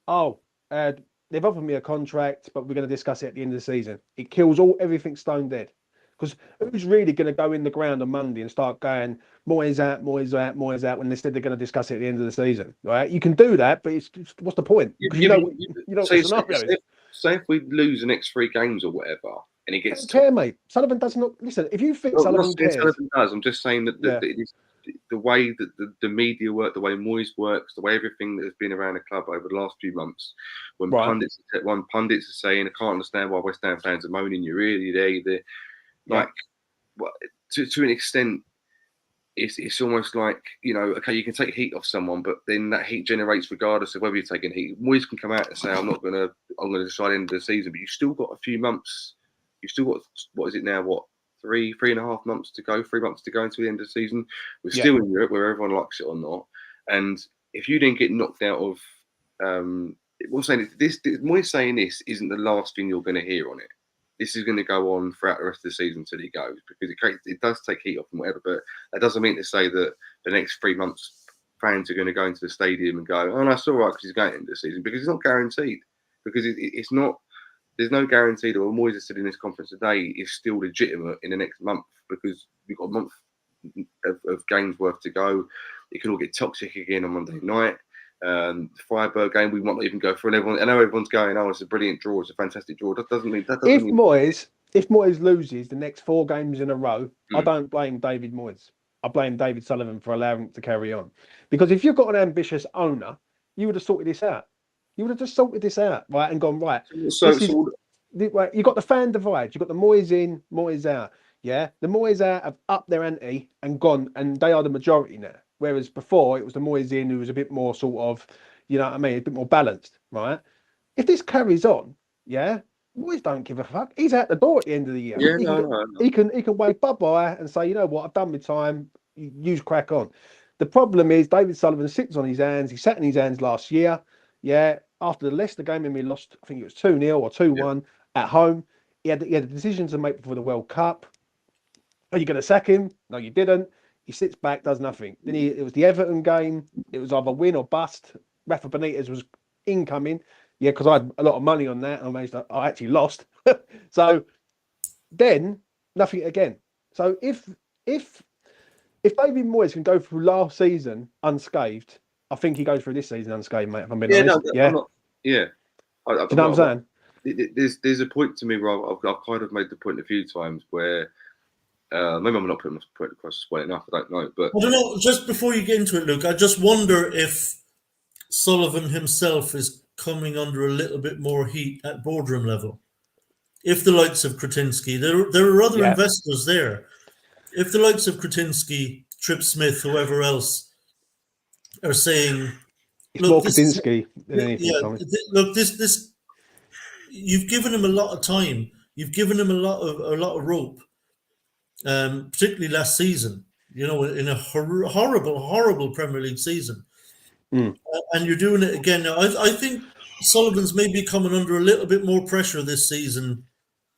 they've offered me a contract, but we're going to discuss it at the end of the season. It kills everything stone dead. Because who's really going to go in the ground on Monday and start going, Moyes out, when they said they're going to discuss it at the end of the season, right? You can do that, but what's the point? Because you know what the scenario is. Say if we lose the next 3 games or whatever, and he gets... I don't care, mate. Sullivan does not... Listen, if you think Sullivan cares... Sullivan does. I'm just saying that it is the way that the media work, the way Moyes works, the way everything that has been around the club over the last few months, when pundits are saying, I can't understand why West Ham fans are moaning, you're really there. Like, to an extent, it's almost like, okay, you can take heat off someone, but then that heat generates regardless of whether you're taking heat. Moyes can come out and say, I'm going to decide end of the season, but you've still got a few months. You've still got, what is it now? 3.5 months to go, 3 months to go until the end of the season. We're still in Europe, where everyone likes it or not. And if you didn't get knocked out of, what I'm saying is Moyes saying this isn't the last thing you're going to hear on it. This is going to go on throughout the rest of the season until he goes, because it does take heat off and whatever. But that doesn't mean to say that the next 3 months fans are going to go into the stadium and go, oh, no, it's all right because he's going into the season, because it's not guaranteed. Because it's not. There's no guarantee that what Moyes has said in this conference today is still legitimate in the next month, because we've got a month of games worth to go. It could all get toxic again on Monday night. The Freiburg game, we might not even go through. And I know everyone's going, oh, it's a brilliant draw, it's a fantastic draw. That doesn't mean. If Moyes loses the next 4 games in a row, I don't blame David Moyes. I blame David Sullivan for allowing it to carry on. Because if you've got an ambitious owner, you would have sorted this out. You would have just sorted this out, right, and gone, right. You got the fan divide. You've got the Moyes in, Moyes out. Yeah, the Moyes out have upped their ante and gone, and they are the majority now. Whereas before, it was the Moyes in who was a bit more sort of, a bit more balanced, right? If this carries on, Moyes don't give a fuck. He's out the door at the end of the year. He can wave bye-bye and say, you know what, I've done my time. You crack on. The problem is David Sullivan sits on his hands. He sat in his hands last year. Yeah, after the Leicester game, and we lost, I think it was 2-0 or 2-1 at home. He had a decision to make before the World Cup. Are you going to sack him? No, you didn't. He sits back, does nothing. Then it was the Everton game. It was either win or bust. Rafa Benitez was incoming. Yeah, because I had a lot of money on that. I actually lost. So then nothing again. So if David Moyes can go through last season unscathed, I think he goes through this season unscathed, mate. If I'm being honest. Do you know what I'm saying? There's a point to me where I've kind of made the point a few times where maybe I'm not putting my point across well enough. I don't know, but I don't know. Just before you get into it, Luke, I just wonder if Sullivan himself is coming under a little bit more heat at boardroom level. If the likes of Kretinsky, there are other investors there. If the likes of Kretinsky, Trip Smith, whoever else, are saying, it's more Kretinsky than anything. Look, this you've given him a lot of time. You've given him a lot of rope, particularly last season. In a horrible Premier League season, and you're doing it again now. I think Sullivan's maybe coming under a little bit more pressure this season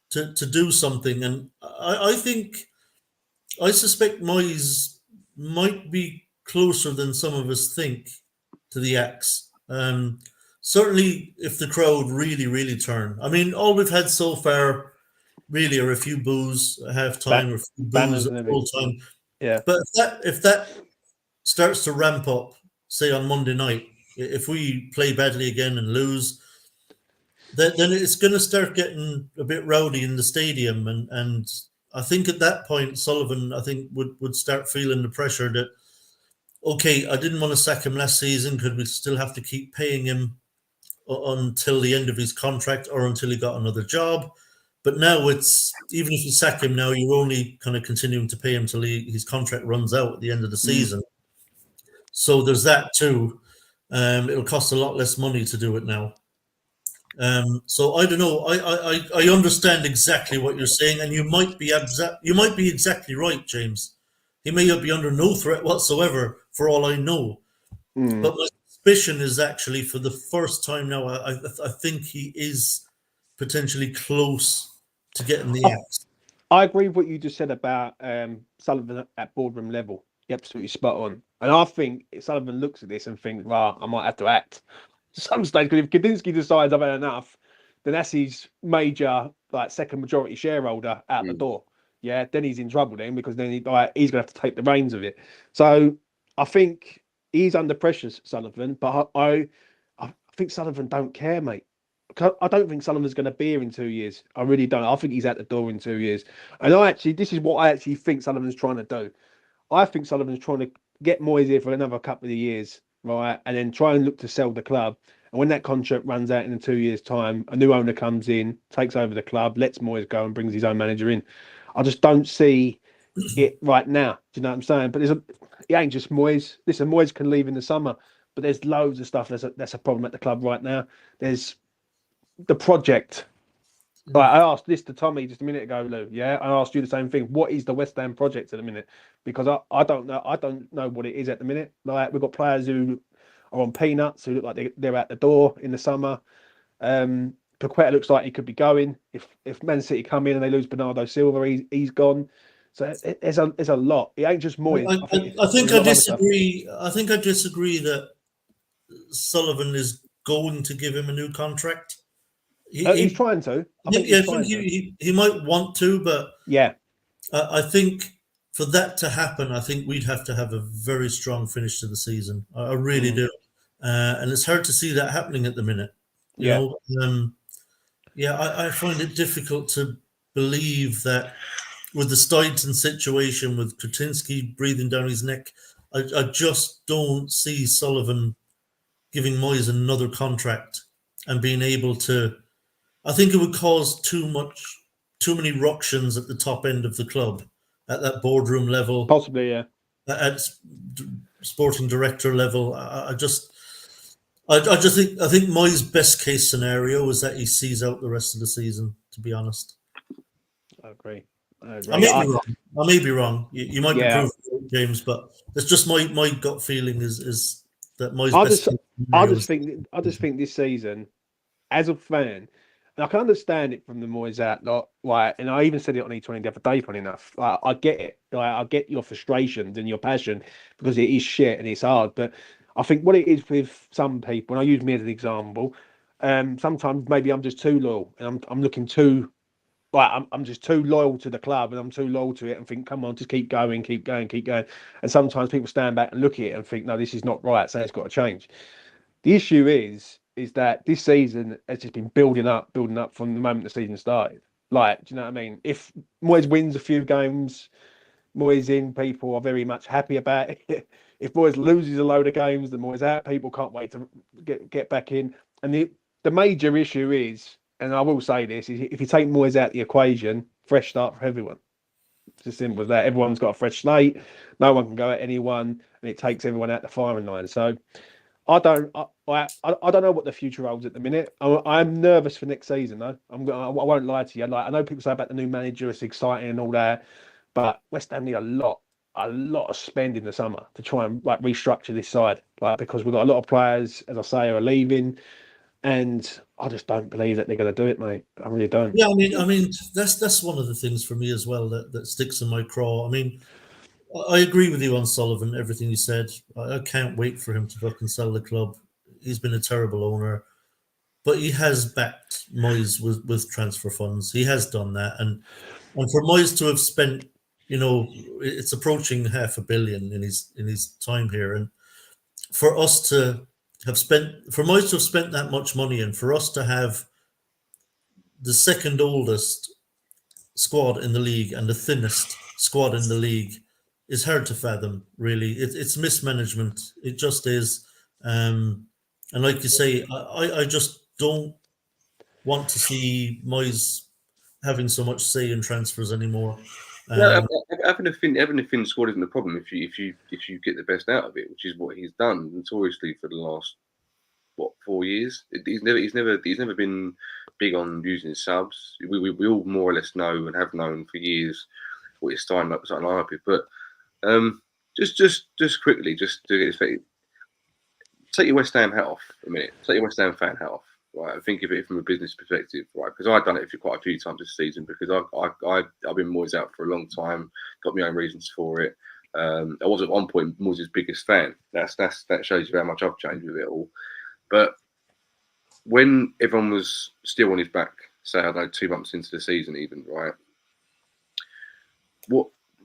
to do something, and I suspect Moyes might be closer than some of us think to the axe. Certainly, if the crowd really, really turn. I mean, all we've had so far really are a few boos at half time or a few banners boos and at full everything. time. Yeah. But if that starts to ramp up, say on Monday night, if we play badly again and lose, then it's going to start getting a bit rowdy in the stadium, and I think at that point Sullivan, I think, would start feeling the pressure that, okay, I didn't want to sack him last season because we still have to keep paying him until the end of his contract or until he got another job. But now it's, even if you sack him now, you're only kind of continuing to pay him till his contract runs out at the end of the season. So there's that too. It'll cost a lot less money to do it now. So I don't know. I understand exactly what you're saying, and you might be exactly right, James. He may be under no threat whatsoever, for all I know. But my suspicion is actually, for the first time now, I think he is potentially close to getting the axe. I agree with what you just said about Sullivan at boardroom level. You're absolutely spot on. And I think Sullivan looks at this and thinks, "Well, I might have to act." To some stage, because if Kudinski decides I've had enough, then that's his major, like, second majority shareholder out the door. Yeah, then he's in trouble then, because then he's going to have to take the reins of it. So I think he's under pressure, Sullivan. But I think Sullivan don't care, mate. I don't think Sullivan's going to be here in 2 years. I really don't. I think he's out the door in 2 years. And this is what I actually think Sullivan's trying to do. I think Sullivan's trying to get Moyes here for another couple of years, right? And then try and look to sell the club. And when that contract runs out in 2 years' time, a new owner comes in, takes over the club, lets Moyes go and brings his own manager in. I just don't see it right now. Do you know what I'm saying? But it ain't just Moyes. Listen, Moyes can leave in the summer, but there's loads of stuff that's a problem at the club right now. There's the project. Like, I asked this to Tommy just a minute ago, Lou. Yeah, I asked you the same thing. What is the West Ham project at the minute? Because I don't know. I don't know what it is at the minute. Like, we've got players who are on peanuts, who look like they're out the door in the summer. Paqueta looks like he could be going. If Man City come in and they lose Bernardo Silva, he's gone. So there's a lot. It ain't just Moyes. I think I disagree. I think I disagree that Sullivan is going to give him a new contract. He's trying to. I think he might want to, but yeah, I think for that to happen, I think we'd have to have a very strong finish to the season. I really do, and it's hard to see that happening at the minute. You know, I find it difficult to believe that with the Steidton situation, with Kretinsky breathing down his neck, I just don't see Sullivan giving Moyes another contract and being able to. I think it would cause too many ructions at the top end of the club, at that boardroom level, possibly, yeah, at sporting director level. I just think Moyes' best case scenario is that he sees out the rest of the season. To be honest, I agree. I may be wrong. You might be proved, James, but that's just my gut feeling is that Moyes' best case scenario. I just think this season, as a fan, and I can understand it from the Moyes out, like, and I even said it on E20 the other day, funny enough. Like, I get it. Like, I get your frustrations and your passion, because it is shit and it's hard. But I think what it is with some people, and I use me as an example, sometimes maybe I'm just too loyal, and I'm looking too, like, I'm just too loyal to the club, and I'm too loyal to it, and think, come on, just keep going. And sometimes people stand back and look at it and think, no, this is not right, so it's got to change. The issue is that this season has just been building up from the moment the season started. Like, do you know what I mean? If Moyes wins a few games, Moyes in, people are very much happy about it. If Moyes loses a load of games, then Moyes out, people can't wait to get back in. And the major issue is, and I will say this, is if you take Moyes out the equation, fresh start for everyone. It's as simple as that. Everyone's got a fresh slate. No one can go at anyone, and it takes everyone out the firing line. So I don't know what the future holds at the minute. I'm nervous for next season, though. I won't lie to you. Like, I know people say about the new manager, it's exciting and all that, but West Ham need a lot of spend in the summer to try and, like, restructure this side. Like, because we've got a lot of players, as I say, are leaving, and I just don't believe that they're going to do it, mate. I really don't. Yeah, I mean that's one of the things for me as well that sticks in my craw. I mean, I agree with you on Sullivan, everything you said. I can't wait for him to fucking sell the club. He's been a terrible owner. but he has backed Moyes with transfer funds. He has done that, and for Moyes to have spent, it's approaching $500 million in his time here, and for us to for Moyes to have spent that much money, and for us to have the second oldest squad in the league and the thinnest squad in the league is hard to fathom, really. It's mismanagement. It just is. And like you say, I just don't want to see Moyes having so much say in transfers anymore. Yeah, having a thin squad isn't the problem if you get the best out of it, which is what he's done notoriously for the last 4 years. He's never been big on using subs. We all more or less know and have known for years what he's starting up with. But just quickly, just to get this, take your West Ham hat off a minute. Take your West Ham fan hat off. Right, and think of it from a business perspective, right? Because I've done it for quite a few times this season. Because I've been Moyes out for a long time, got my own reasons for it. I was at one point Moyes' biggest fan. That shows you how much I've changed with it all. But when everyone was still on his back, say I don't know, 2 months into the season, even, right?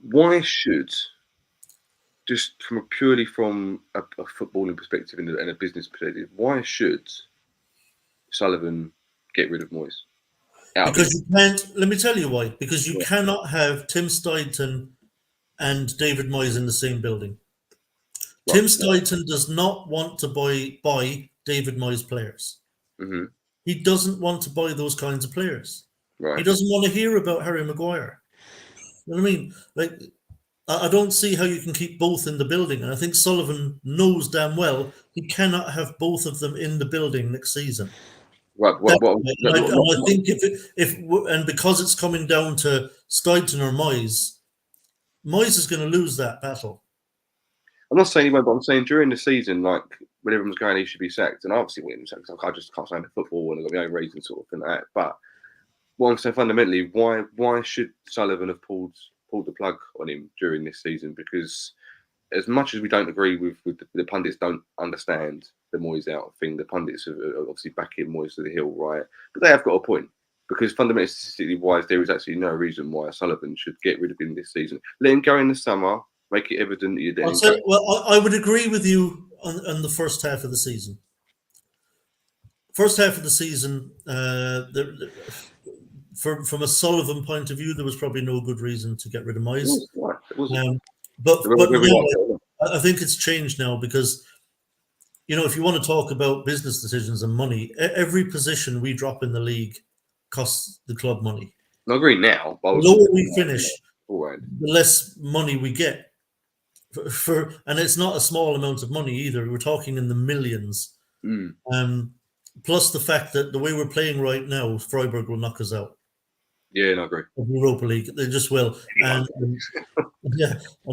Why should, just purely from a footballing perspective and a business perspective, why should Sullivan get rid of Moyes? Because you can't. Let me tell you why. Because you cannot have Tim Steidten and David Moyes in the same building. Right. Tim Steidten does not want to buy David Moyes players. Mm-hmm. He doesn't want to buy those kinds of players. Right. He doesn't want to hear about Harry Maguire. You know what I mean? Like, I don't see how you can keep both in the building. And I think Sullivan knows damn well he cannot have both of them in the building next season. Right. I think if because it's coming down to Steidten or Moyes is going to lose that battle. I'm not saying he won't, but I'm saying during the season, like when everyone's going, he should be sacked, and obviously Williams sacked. I just can't stand the football, and I've got my own reasons sort of thing like that. But what I'm saying fundamentally, why should Sullivan have pulled the plug on him during this season? Because as much as we don't agree with the pundits don't understand the Moyes out thing, the pundits are obviously backing Moyes to the hill, right? But they have got a point, because fundamentally, statistically wise, there is actually no reason why Sullivan should get rid of him this season. Let him go in the summer, make it evident that you're there. Well, I would agree with you on the first half of the season. First half of the season, from a Sullivan point of view, there was probably no good reason to get rid of Moyes. But now, I think it's changed now, because, if you want to talk about business decisions and money, every position we drop in the league costs the club money. I agree now. The lower we finish, the less money we get. And it's not a small amount of money either. We're talking in the millions. Plus the fact that the way we're playing right now, Freiburg will knock us out. Yeah, I agree. Of Europa League, they just will, and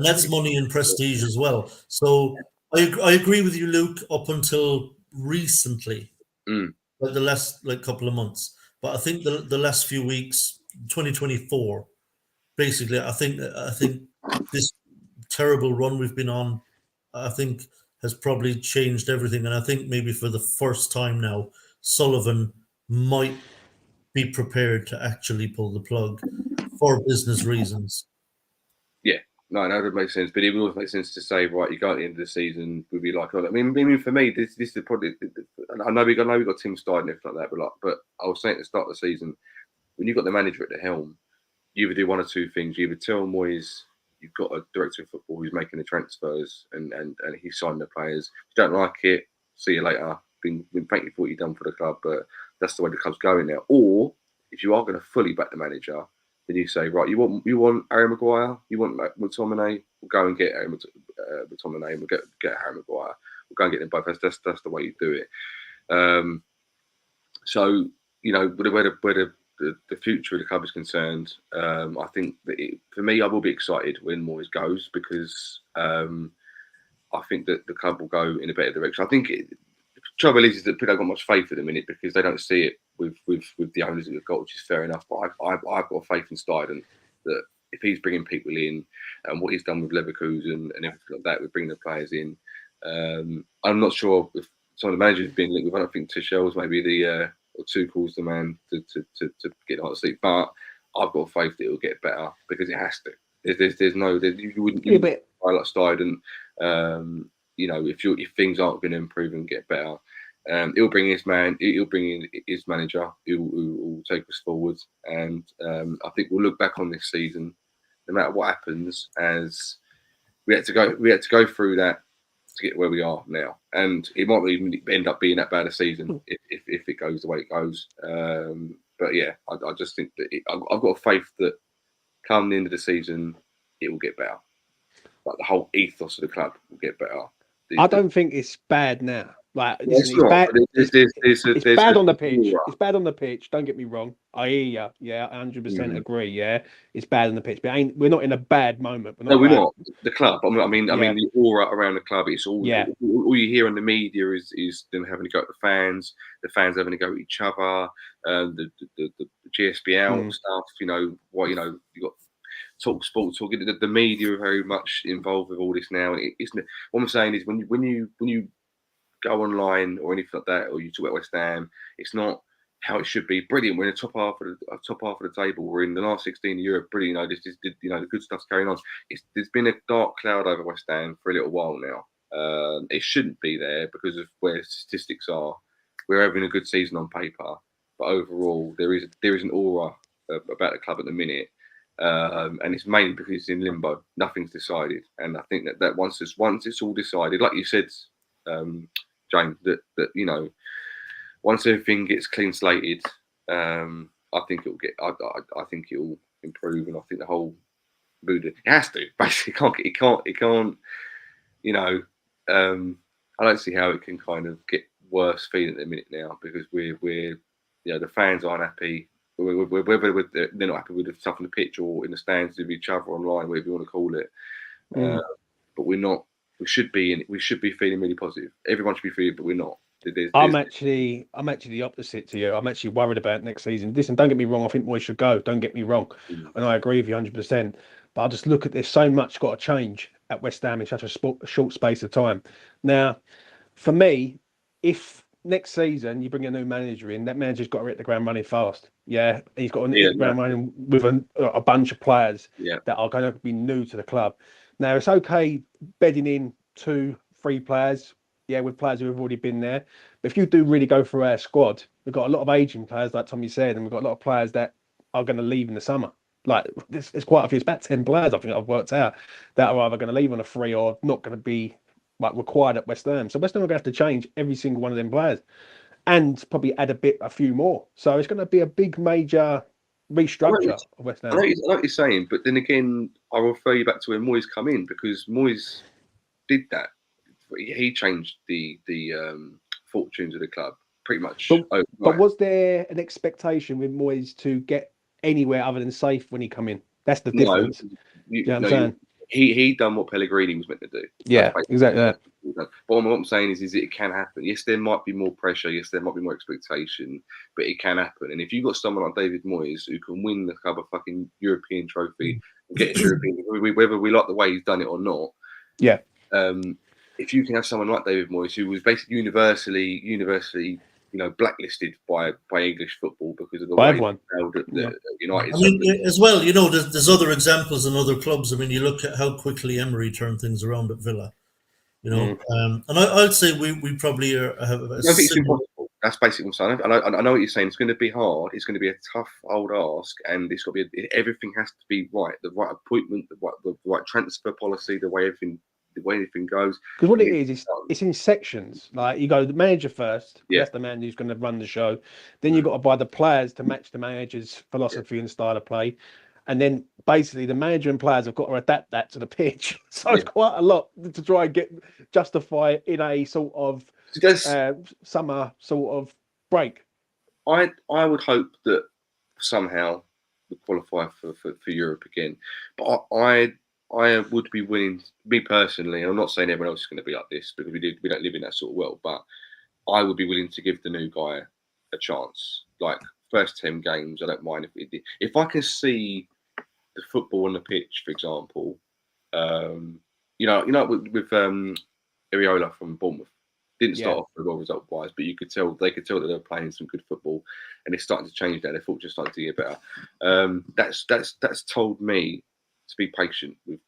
that's money and prestige as well. So I agree with you, Luke, up until recently, like the last couple of months. But I think the last few weeks, 2024, basically, I think this terrible run we've been on, I think, has probably changed everything. And I think maybe for the first time now, Sullivan might be prepared to actually pull the plug for business reasons. Yeah, no, that makes sense. But it would also make sense to say, right, you go at the end of the season, we'd be like, I mean, for me, this is probably. I know we got Tim Steidten and everything like that, but I was saying at the start of the season, when you've got the manager at the helm, you either do one or two things. You either tell Moyes you've got a director of football who's making the transfers and he's signed the players. If you don't like it, see you later. Been thank you for what you've done for the club, but that's the way the club's going now. Or if you are going to fully back the manager, then you say, right, you want Harry Maguire, you want McTominay, we'll go and get McTominay, we'll get Harry Maguire, we'll go and get them both. That's the way you do it. So where the future of the club is concerned, I think that for me, I will be excited when Moyes goes, because I think that the club will go in a better direction. I think the trouble is that people don't got much faith at the minute, because they don't see it with the owners that they've got, which is fair enough. But I've got faith in Steidten that if he's bringing people in, and what he's done with Leverkusen and everything like that, with bringing the players in, I'm not sure if some of the managers have been linked with. I don't think Tuchel's maybe the Tuchel's the man to get the hot seat. But I've got faith that it'll get better because it has to. There's no you wouldn't like Steiden. If things aren't going to improve and get better, he'll bring his man. He'll bring in his manager. Who'll take us forward. And I think we'll look back on this season, no matter what happens, as we had to go through that to get where we are now. And it might even end up being that bad a season if it goes the way it goes. But yeah, I just think that I've got faith that come the end of the season, it will get better. Like the whole ethos of the club will get better. I don't think it's bad now. Like it's bad. It's bad on the pitch. It's bad on the pitch. Don't get me wrong. I hear you. Yeah, 100% agree. Yeah, it's bad on the pitch, but we're not in a bad moment. We're not. The club. I mean, the aura around the club. It's all. Yeah. All you hear in the media is them having to go at the fans having to go at each other, the GSBL stuff. You got Talk Sport talking. The media are very much involved with all this now. What I'm saying is when you go online or anything like that, or you talk about West Ham, it's not how it should be. Brilliant. We're in the top half of the table. We're in the last 16 of Europe. Brilliant. The good stuff's going on. There's been a dark cloud over West Ham for a little while now. It shouldn't be there because of where statistics are. We're having a good season on paper, but overall there is an aura about the club at the minute. And it's mainly because it's in limbo. Nothing's decided, and I think that once it's all decided, like you said, James, that once everything gets clean slated, I think it'll get. I think it'll improve, and I think the whole mood it has to. Basically, it can't. I don't see how it can kind of get worse feeling at the minute now because we're the fans aren't happy. Whether they're not happy with the stuff on the pitch or in the stands with each other online, whatever you want to call it. But we're not. We should be feeling really positive. Everyone should be feeling, but we're not. I'm actually the opposite to you. I'm actually worried about next season. Listen, don't get me wrong. I think Moyes should go. Don't get me wrong, and I agree with you 100%. But I just look at there's so much got to change at West Ham in such a short space of time. Now, for me, if next season you bring a new manager in, that manager's got to hit the ground running fast. Yeah, he's got to hit the ground running with a bunch of players that are going to be new to the club. Now, it's okay bedding in 2-3 players, with players who have already been there. But if you do really go through our squad, we've got a lot of aging players, like Tommy said, and we've got a lot of players that are going to leave in the summer. Like, there's quite a few. It's about 10 players, I think I've worked out, that are either going to leave on a free or not going to be required at West Ham. So West Ham are going to have to change every single one of them players and probably add a few more. So it's going to be a big major restructure of West Ham. I know what you're saying, but then again, I'll refer you back to when Moyes come in because Moyes did that. He changed the fortunes of the club pretty much. But was there an expectation with Moyes to get anywhere other than safe when he come in? That's the difference. You know what I'm saying? He done what Pellegrini was meant to do. Yeah, exactly that. But what I'm saying is it can happen. Yes, there might be more pressure. Yes, there might be more expectation, but it can happen. And if you've got someone like David Moyes who can win the club a fucking European trophy, and get a European, whether we like the way he's done it or not, if you can have someone like David Moyes who was basically universally, blacklisted by English football because of the way he failed at the United. I mean, as well, there's other examples in other clubs. I mean, you look at how quickly Emery turned things around at Villa. And I'd say we probably have. I don't think it's impossible. That's basically what I'm saying. I know what you're saying. It's going to be hard. It's going to be a tough old ask, and it's got to be everything has to be right. The right appointment, the right transfer policy, the way anything goes. Because what it is, it's in sections. Like you go the manager first. That's the man who's going to run the show. Then you've got to buy the players to match the manager's philosophy and style of play. And then basically the manager and players have got to adapt that to the pitch. So it's quite a lot to try and justify in a sort of summer sort of break. I would hope that somehow we qualify for Europe again. But I would be willing, me personally, and I'm not saying everyone else is going to be like this because we don't live in that sort of world, but I would be willing to give the new guy a chance. Like first 10 games, I don't mind if I can see the football on the pitch, for example. With Iriola from Bournemouth, Didn't start off very well result wise, but they could tell that they were playing some good football, and it's starting to change now. Their football just starting to get better. That's told me to be patient with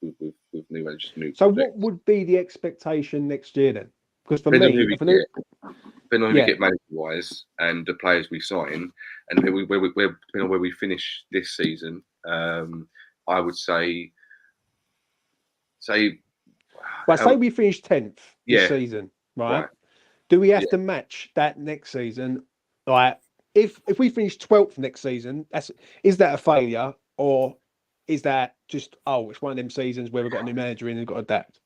new managers. So what would be the expectation next year then? Because for depending me, depending on who we get manager wise and the players we sign, and depending on where we finish this season, I would say. Say we finish 10th this season, right? Do we have to match that next season? Like, if we finish 12th next season, is that a failure, or is that just it's one of them seasons where we've got a new manager in and got to adapt?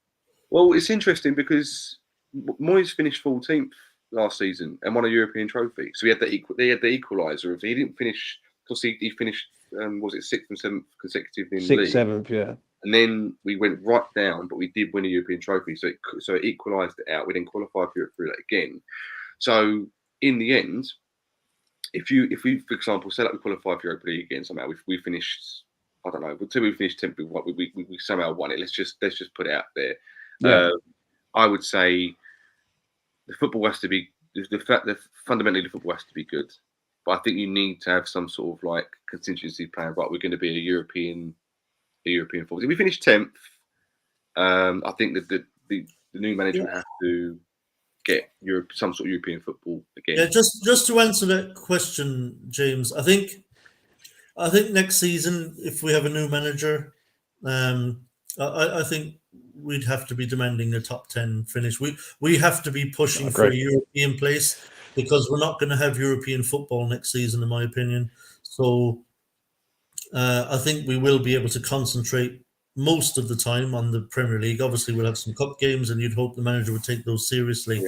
Well, it's interesting because Moyes finished 14th last season and won a European trophy, so he had the equaliser. If he didn't finish, because he finished, was it 6th and 7th consecutively in the league? 6th, 7th, yeah. And then we went right down, but we did win a European trophy, so it equalised it out. We then qualified for that again. So in the end, if we, for example, say like we qualified for Europa League again somehow, we finished, I don't know, until we finished 10th, we somehow won it. Let's just put it out there. Yeah. I would say the football has to be fundamentally the football has to be good, but I think you need to have some sort of like contingency plan. Right, we're going to be a European football. If we finish 10th, I think that the new manager will have to get some sort of European football again. Yeah, just to answer that question, James, I think next season, if we have a new manager, I think we'd have to be demanding a top 10 finish. We have to be pushing for a European place, because we're not going to have European football next season, in my opinion. So I think we will be able to concentrate most of the time on the Premier League. Obviously, we'll have some cup games, and you'd hope the manager would take those seriously.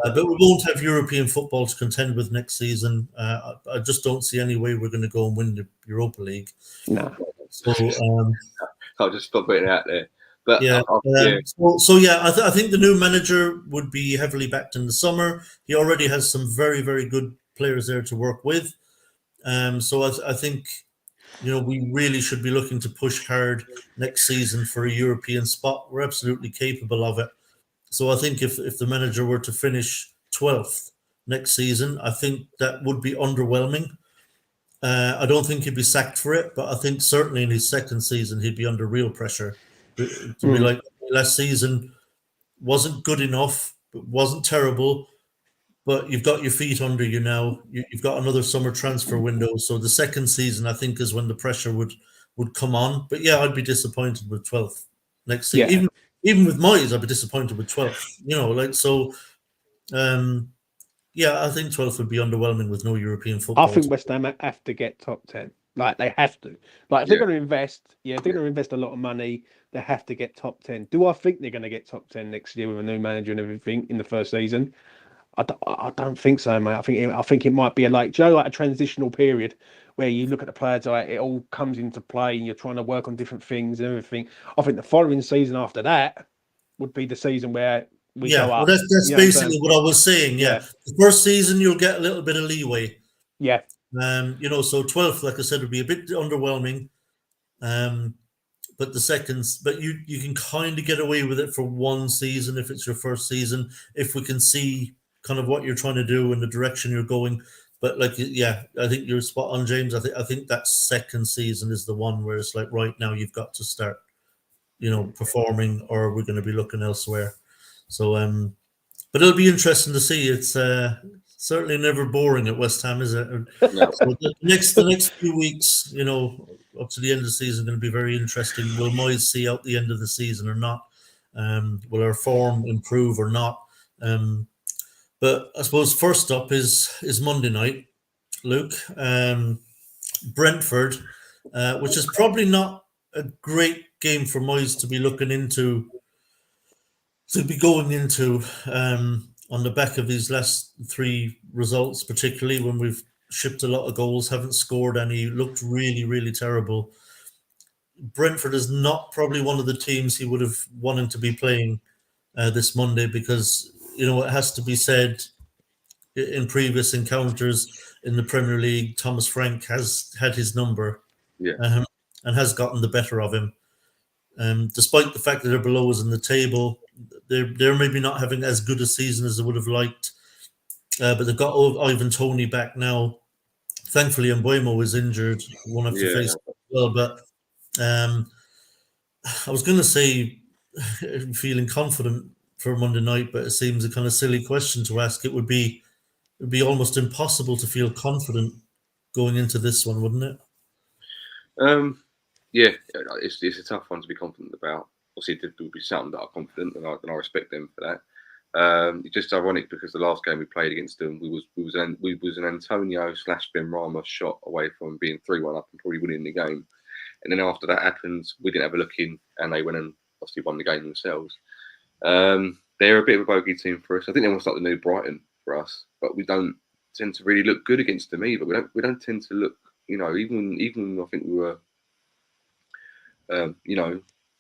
But we won't have European football to contend with next season. I just don't see any way we're going to go and win the Europa League. No. So I'll just stop putting it out there. But I think the new manager would be heavily backed in the summer. He already has some very, very good players there to work with. So I think, we really should be looking to push hard next season for a European spot. We're absolutely capable of it. So I think if the manager were to finish 12th next season, I think that would be underwhelming. I don't think he'd be sacked for it, but I think certainly in his second season, he'd be under real pressure. To be like, last season wasn't good enough, but wasn't terrible, but you've got your feet under you now. You've got another summer transfer window. So the second season, I think, is when the pressure would come on. But yeah, I'd be disappointed with 12th next season. Yeah. Even with Moyes, I'd be disappointed with 12th. I think 12th would be underwhelming with no European football. I think West Ham have to get top 10. Like, they have to. Like, if they're going to invest, if they're going to invest a lot of money, they have to get top 10. Do I think they're going to get top 10 next year with a new manager and everything in the first season? I don't think so, mate. I think it might be like a transitional period where you look at the players, like it all comes into play and you're trying to work on different things and everything. I think the following season after that would be the season where we go up. Well, that's basically what I was saying. Yeah. The first season you'll get a little bit of leeway. Yeah. So 12th, like I said, would be a bit underwhelming. But you can kind of get away with it for one season if it's your first season, if we can see kind of what you're trying to do and the direction you're going. But I think you're spot on, James. I think that second season is the one where it's like, right now you've got to start, performing, or we're going to be looking elsewhere. So, but it'll be interesting to see. It's certainly never boring at West Ham, is it? No. So the next few weeks, up to the end of the season, going to be very interesting. Will Moyes see out the end of the season or not? Will our form improve or not? But I suppose first up is Monday night, Luke. Brentford, which is probably not a great game for Moyes to be looking into, to be going into on the back of these last three results, particularly when we've shipped a lot of goals, haven't scored any, looked really, really terrible. Brentford is not probably one of the teams he would have wanted to be playing this Monday, because it has to be said, in previous encounters in the Premier League, Thomas Frank has had his number, and has gotten the better of him. Despite the fact that they're below us in the table, they're maybe not having as good a season as they would have liked, but they've got Ivan Toney back now. Thankfully, Mbuemo is injured. Won't have to face it as well. But I was going to say feeling confident for Monday night, but it seems a kind of silly question to ask. It would be almost impossible to feel confident going into this one, wouldn't it? Yeah, it's a tough one to be confident about. Obviously, there will be some that are confident, and I respect them for that. It's just ironic because the last game we played against them, we was an Antonio / Benrahma shot away from being 3-1 up and probably winning the game. And then after that happened, we didn't have a look in, and they went and obviously won the game themselves. They're a bit of a bogey team for us. I think they want to start the new Brighton for us, but we don't tend to really look good against them either. We don't tend to look, even I think we were,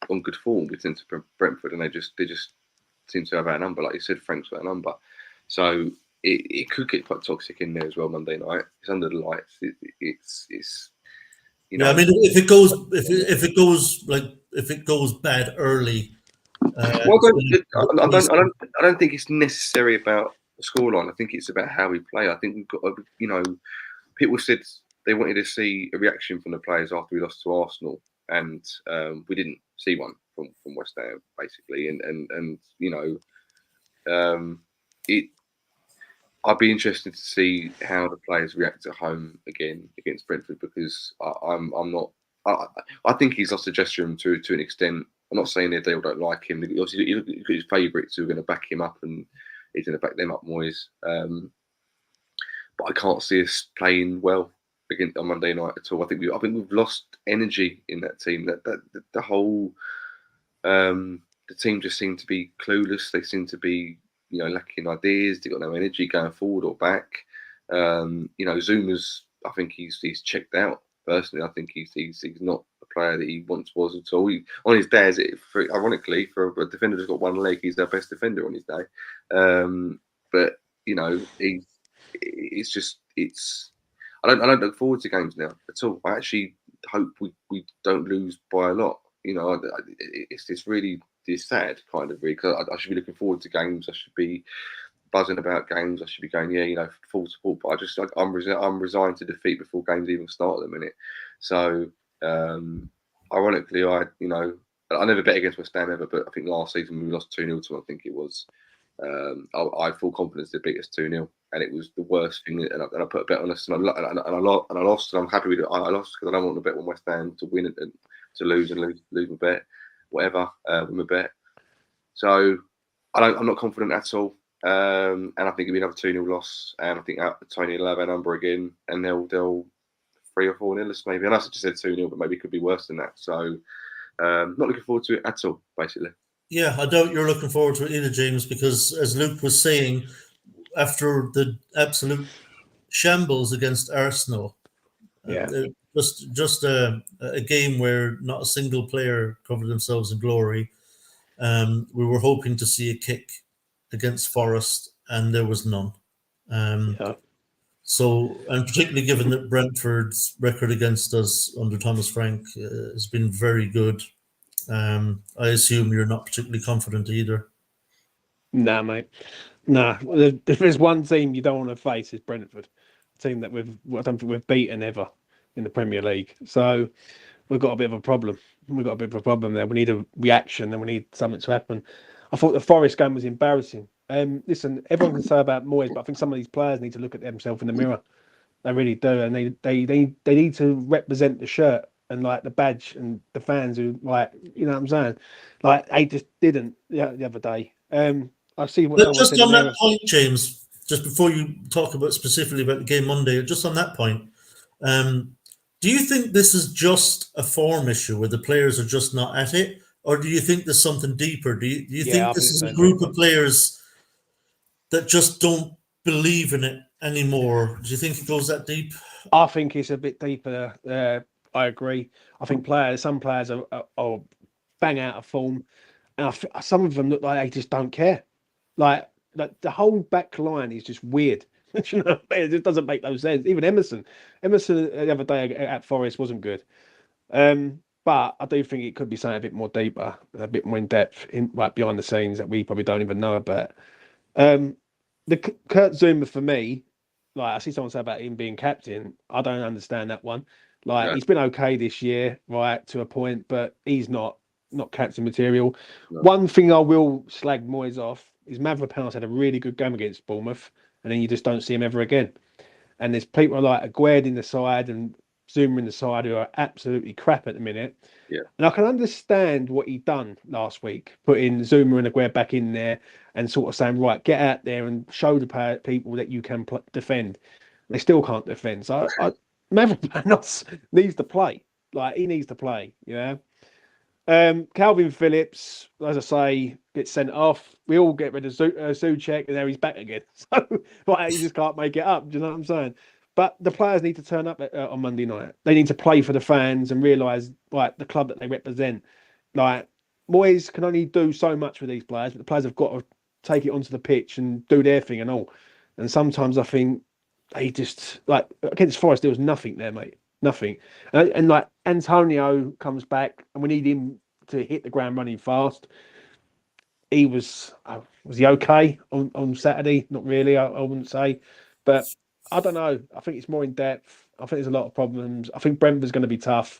on good form. We tend to Brentford, and they just seem to have our number, like you said, Frank's got a number. So it could get quite toxic in there as well Monday night. It's under the lights. It's I mean, if it goes bad early. Well, I don't think it's necessary about the scoreline. I think it's about how we play. I think we've got, people said they wanted to see a reaction from the players after we lost to Arsenal, and we didn't see one from West Ham basically. I'd be interested to see how the players react at home again against Brentford, because I think he's lost the gesture to an extent. I'm not saying they all don't like him. Obviously, you look at his favourites who are going to back him up, and he's going to back them up, Moyes. But I can't see us playing well again on Monday night at all. I think we've lost energy in that team. That the whole the team just seem to be clueless. They seem to be lacking ideas. They've got no energy going forward or back. Zuma's, I think he's checked out. Personally, I think he's not the player that he once was at all. On his day, ironically, for a defender who's got one leg, he's their best defender on his day. But I don't look forward to games now at all. I actually hope we don't lose by a lot. It's really sad, kind of, really, because I should be looking forward to games. I should be buzzing about games. I should be going, full support. But I'm resigned to defeat before games even start at the minute. So, ironically, I never bet against West Ham ever, but I think last season when we lost 2-0 to them, I think it was, I had full confidence to beat us 2-0, and it was the worst thing. And I put a bet on us, and I lost, and I'm happy with it. I lost because I don't want to bet on West Ham to win and to lose my bet, whatever, win my bet. So I'm not confident at all. And I think it'll be another 2-0 loss, and I think Tony will have our number again, and they'll 3 or 4-0 us maybe. And I just said 2-0, but maybe it could be worse than that. So not looking forward to it at all, basically. Yeah, I doubt you're looking forward to it either, James, because as Luke was saying, after the absolute shambles against Arsenal, just a game where not a single player covered themselves in glory. We were hoping to see a kick against Forest, and there was none. So, and particularly given that Brentford's record against us under Thomas Frank has been very good, I assume you're not particularly confident either. Nah, mate. Nah. If there's one team you don't want to face, it's Brentford, a team that I don't think we've beaten ever in the Premier League. So we've got a bit of a problem. We've got a bit of a problem there. We need a reaction, and we need something to happen. I thought the Forest game was embarrassing. Listen, everyone can say about Moyes, but I think some of these players need to look at themselves in the mirror. They really do, and they need to represent the shirt and like the badge and the fans who what I'm saying. Like they just didn't the other day. I see what. But just on that point, James, just before you talk about specifically about the game Monday, just on that point, do you think this is just a form issue where the players are just not at it, or do you think there's something deeper? Do you think this is a group of players that just don't believe in it anymore? Do you think it goes that deep? I think it's a bit deeper. I agree. I think some players are bang out of form, and some of them look like they just don't care. Like the whole back line is just weird. It just doesn't make no sense. Even Emerson the other day at Forest wasn't good. But But I do think it could be something a bit more deeper, a bit more in depth, like behind the scenes that we probably don't even know about. The Kurt Zuma for me, like I see someone say about him being captain. I don't understand that one. Like No, he's been okay this year, right, to a point, but he's not captain material. no. One thing I will slag Moyes off is Mavropanos had a really good game against Bournemouth, and then you just don't see him ever again. And there's people like Aguerd in the side and Zuma in the side who are absolutely crap at the minute. Yeah. And I can understand what he done last week, putting Zuma and Aguerd back in there and sort of saying, right, get out there and show the people that you can defend. They still can't defend. So Mavropanos needs to play. Like, he needs to play, you know? Calvin Phillips, as I say, gets sent off. We all get rid of Souček, and now he's back again. So, like, he just can't make it up. Do you know what I'm saying? But the players need to turn up on Monday night. They need to play for the fans and realise, like, the club that they represent. Like, Moyes can only do so much with these players, but the players have got to take it onto the pitch and do their thing and all. And sometimes I think they just, like, against Forest, there was nothing there, mate. Nothing. And like Antonio comes back and we need him to hit the ground running fast. He was he okay on Saturday? Not really, I wouldn't say. But I don't know. I think it's more in depth. I think there's a lot of problems. I think Brentford's going to be tough.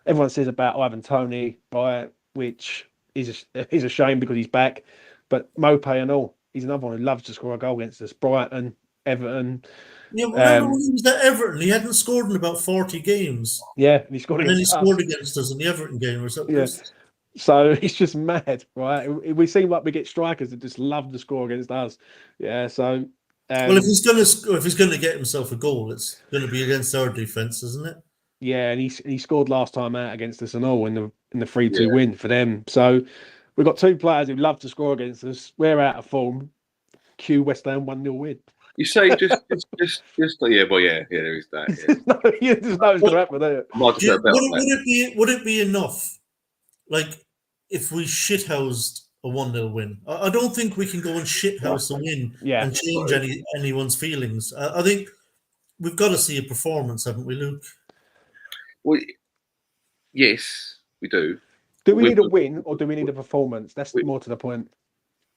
Everyone says about Ivan Toney, right, which is a shame because he's back. But Mopé and all, he's another one who loves to score a goal against us. Brighton, Everton. Yeah, remember when he was at Everton? He hadn't scored in about 40 games. Yeah, and he scored And then he against us. scored against us in the Everton game or something. Yeah. So it's just mad, right? We seem like we get strikers that just love to score against us. Yeah, so well, if he's gonna get himself a goal, it's gonna be against our defence, isn't it? yeah, and he scored last time out against us and all in the 3-2 Yeah. win for them. So we've got two players who love to score against us. We're out of form. Cue West Ham 1-0 win. You say just yeah, well, yeah, there is that. Yeah. You just know it's going to happen, don't you? Might just bet on that. Would it be enough, like, if we shithoused a 1-0 win? I don't think we can go and shithouse a win and change anyone's feelings. I think we've got to see a performance, haven't we, Luke? Well, yes, we do. Do we need a win or do we need a performance? That's more to the point.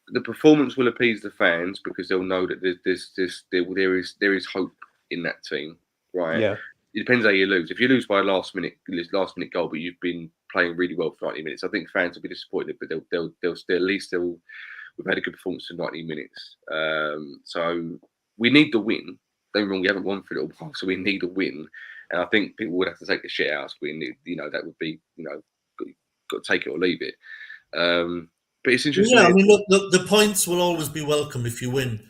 The performance will appease the fans because they'll know that there is hope in that team, right? Yeah. It depends how you lose. If you lose by a last minute goal, but you've been playing really well for 90 minutes, I think fans will be disappointed. But they'll at least we've had a good performance for 90 minutes. So we need the win. Don't get me wrong, we haven't won for a little while, so we need a win. And I think people would have to take the shit out of us. That would be, got to take it or leave it. But it's interesting. Yeah, I mean, look, the points will always be welcome if you win.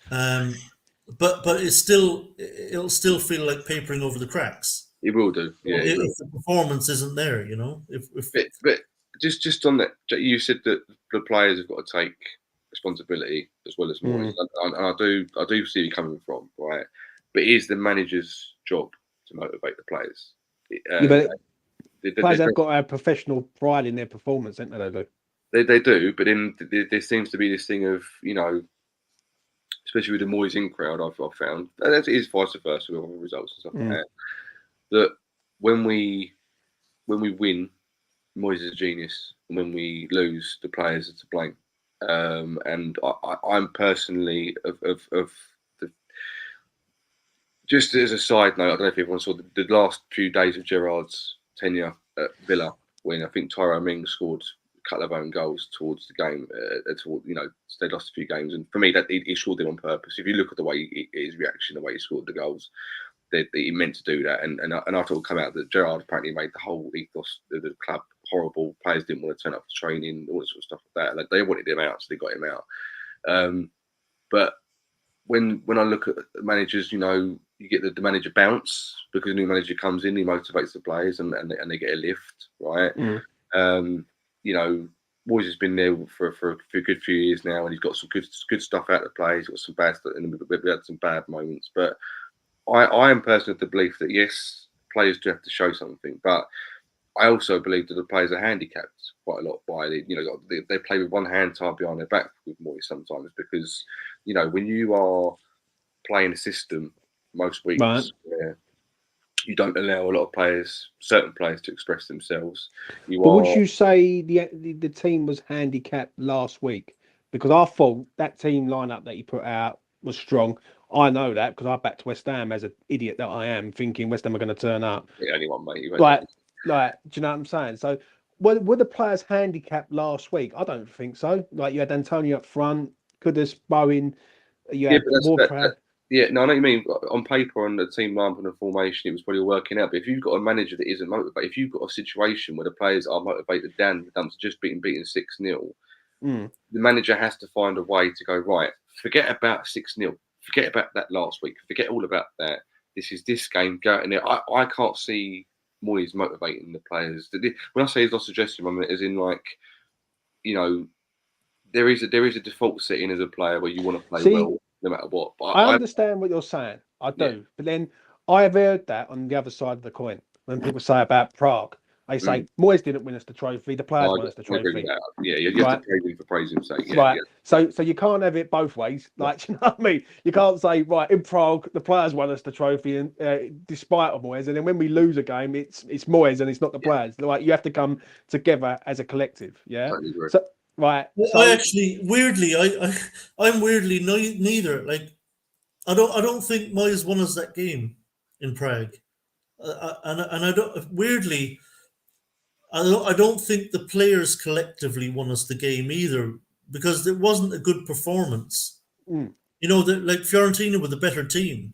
But it'll still feel like papering over the cracks. It will do. Yeah. If the performance isn't there, But just on that, you said that the players have got to take responsibility as well as Moyes, and I do see where you're coming from, right? But it is the manager's job to motivate the players. Players have got to have professional pride in their performance, don't they? They do, but then there seems to be this thing of, especially with the Moyes in crowd, I've found, and it is vice versa with other results and stuff like that, that when we win, Moyes is a genius, and when we lose, the players are to blame. And I'm personally of the. Just as a side note, I don't know if everyone saw the last few days of Gerrard's tenure at Villa, when I think Tyrone Mings scored a couple of own goals towards the game. They lost a few games, and for me, that he scored them on purpose. If you look at the way his reaction, the way he scored the goals, he meant to do that. And I thought it would come out that Gerrard apparently made the whole ethos of the club horrible. Players didn't want to turn up to training, all that sort of stuff like that. Like, they wanted him out, so they got him out. But when I look at the managers, you get the manager bounce because a new manager comes in, he motivates the players, and they get a lift, right? Moyes has been there for a good few years now, and he's got some good stuff out of the play. He's got some bad stuff, and we had some bad moments. But I am personally of the belief that yes, players do have to show something, but I also believe that the players are handicapped quite a lot by they play with one hand tied behind their back with Moyes sometimes, because when you are playing a system most weeks where you don't allow a lot of players, certain players, to express themselves. But would you say the team was handicapped last week? Because I thought that team lineup that you put out was strong. I know that because I backed West Ham as an idiot that I am, thinking West Ham are going to turn up. the only one, mate. Like, do you know what I'm saying? So, were the players handicapped last week? I don't think so. Like, you had Antonio up front, Kudus, Bowen, you had yeah, no, I know what you mean. On paper, on the team lineup and the formation, it was probably working out. But if you've got a manager that isn't motivated, if you've got a situation where the players are motivated down the dumps, just beaten 6-0, the manager has to find a way to go, right, forget about 6-0. Forget about that last week. Forget all about that. This is this game. Go out in there. I can't see Moyes motivating the players. When I say he's lost the dressing room, I mean, as in, like, you know, there is a default setting as a player where you want to play well no matter what. But I understand what you're saying. I do. Yeah. But then I have heard that on the other side of the coin when people say about Prague. They say Moyes didn't win us the trophy. The players won us the trophy. Yeah, you have to praise him for praising sake. Yeah, right. Yeah. So you can't have it both ways. Like, you know what I mean? You can't say, right, in Prague the players won us the trophy, and despite of Moyes, and then when we lose a game, it's Moyes and it's not the players. Like, you have to come together as a collective. Yeah. Totally agree. So right. Well, so, I actually weirdly, I'm weirdly neither. Like, I don't think Moyes won us that game in Prague, and I don't weirdly. I don't think the players collectively won us the game either, because it wasn't a good performance. You know, like Fiorentina were the better team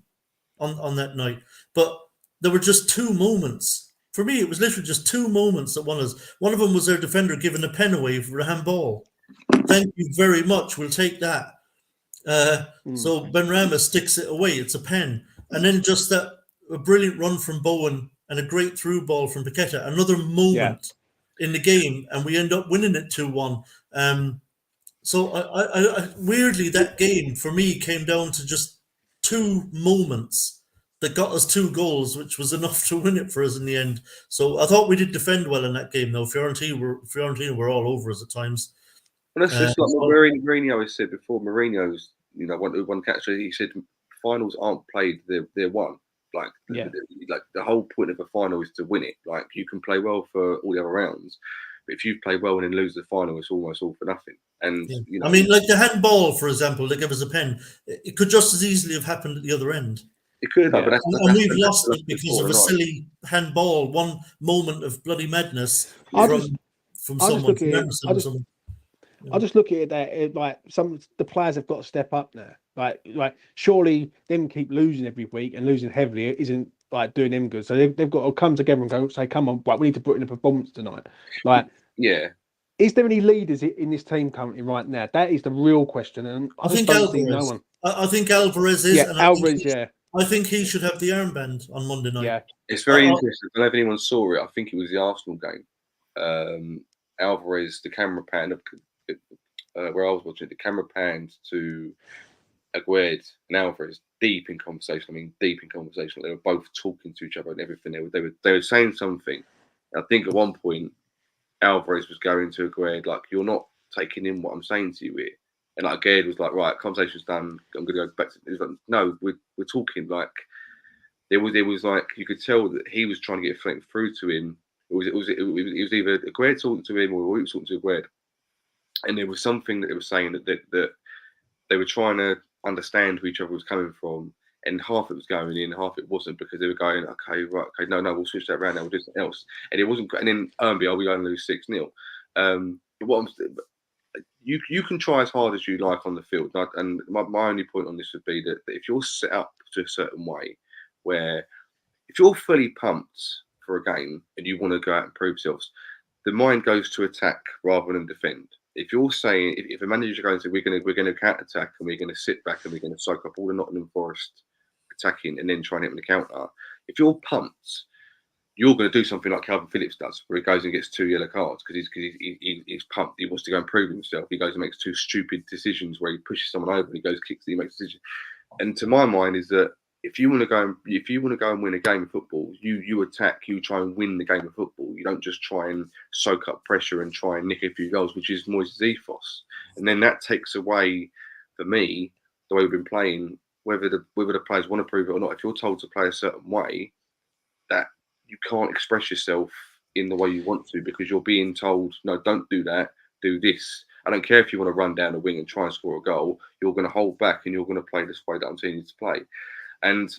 on that night, but there were just two moments. For me, it was literally just two moments that won us. One of them was their defender giving a pen away for a handball. Thank you very much. We'll take that. So Benrahma sticks it away. It's a pen. And then just a brilliant run from Bowen and a great through ball from Paqueta. Another moment in the game, and we end up winning it 2-1. So I weirdly, that game for me came down to just two moments that got us 2 goals, which was enough to win it for us in the end. So I thought we did defend well in that game, though. Fiorentina were all over us at times. Well, that's just like Mourinho always said before. Mourinho's, one catch. He said finals aren't played; they're won. Like, like the whole point of a final is to win it. Like, you can play well for all the other rounds, but if you play well and then lose the final, it's almost all for nothing. And I mean, like the handball, for example, they give us a pen. It could just as easily have happened at the other end. It could have, but we've lost it because of a silly handball. One moment of bloody madness from someone. I just look at it that like the players have got to step up now. Like surely them keep losing every week and losing heavily isn't like doing them good. So they've got to come together and go say, come on, right, we need to put in a performance tonight. Like, is there any leaders in this team currently right now? That is the real question, and I think don't see no one. I think Alvarez is. Yeah, Alvarez. I think he should have the armband on Monday night. Yeah, it's very interesting. I don't know if anyone saw it. I think it was the Arsenal game. Alvarez, the camera pan where I was watching it, the camera panned to Aguerd and Alvarez, deep in conversation. They were both talking to each other and everything. They were saying something. I think at one point Alvarez was going to Aguerd like, "You're not taking in what I'm saying to you here." And like Aguerd was like, "Right, conversation's done. I'm going to go back to." It was like, "No, we're talking." Like there was like, you could tell that he was trying to get something through to him. It was either Aguerd talking to him or we were talking to Aguerd. And there was something that they were saying that they were trying to understand who each other was coming from, and half it was going in, half it wasn't, because they were going, okay, right, okay, no, we'll switch that around, now we'll do something else, and it wasn't. And then are we going to lose 6-0? But you can try as hard as you like on the field, and my only point on this would be that if you're set up to a certain way, where if you're fully pumped for a game and you want to go out and prove yourselves, the mind goes to attack rather than defend. If you're saying, if a manager's going to say, we're going to counter attack and we're going to sit back and we're going to soak up all the Nottingham Forest attacking and then try and hit them the counter, if you're pumped, you're going to do something like Calvin Phillips does, where he goes and gets 2 yellow cards because he's pumped. He wants to go and prove himself. He goes and makes 2 stupid decisions where he pushes someone over and he goes, kicks, and he makes a decision. And to my mind is that if you want to go and win a game of football, you attack, you try and win the game of football. You don't just try and soak up pressure and try and nick a few goals, which is Moyes' ethos. And then that takes away, for me, the way we've been playing, whether the players want to prove it or not. If you're told to play a certain way, that you can't express yourself in the way you want to because you're being told, no, don't do that, do this. I don't care if you want to run down the wing and try and score a goal, you're going to hold back and you're going to play this way that I'm telling you to play. And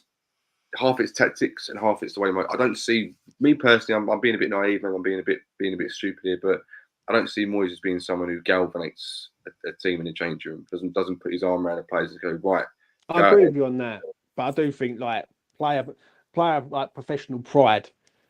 half it's tactics and half it's the way I don't see, me personally, I'm being a bit naive and I'm being a bit stupid here, but I don't see Moyes as being someone who galvanates a team in the change room, doesn't put his arm around the players and go, right. I agree with you on that, but I do think like player like professional pride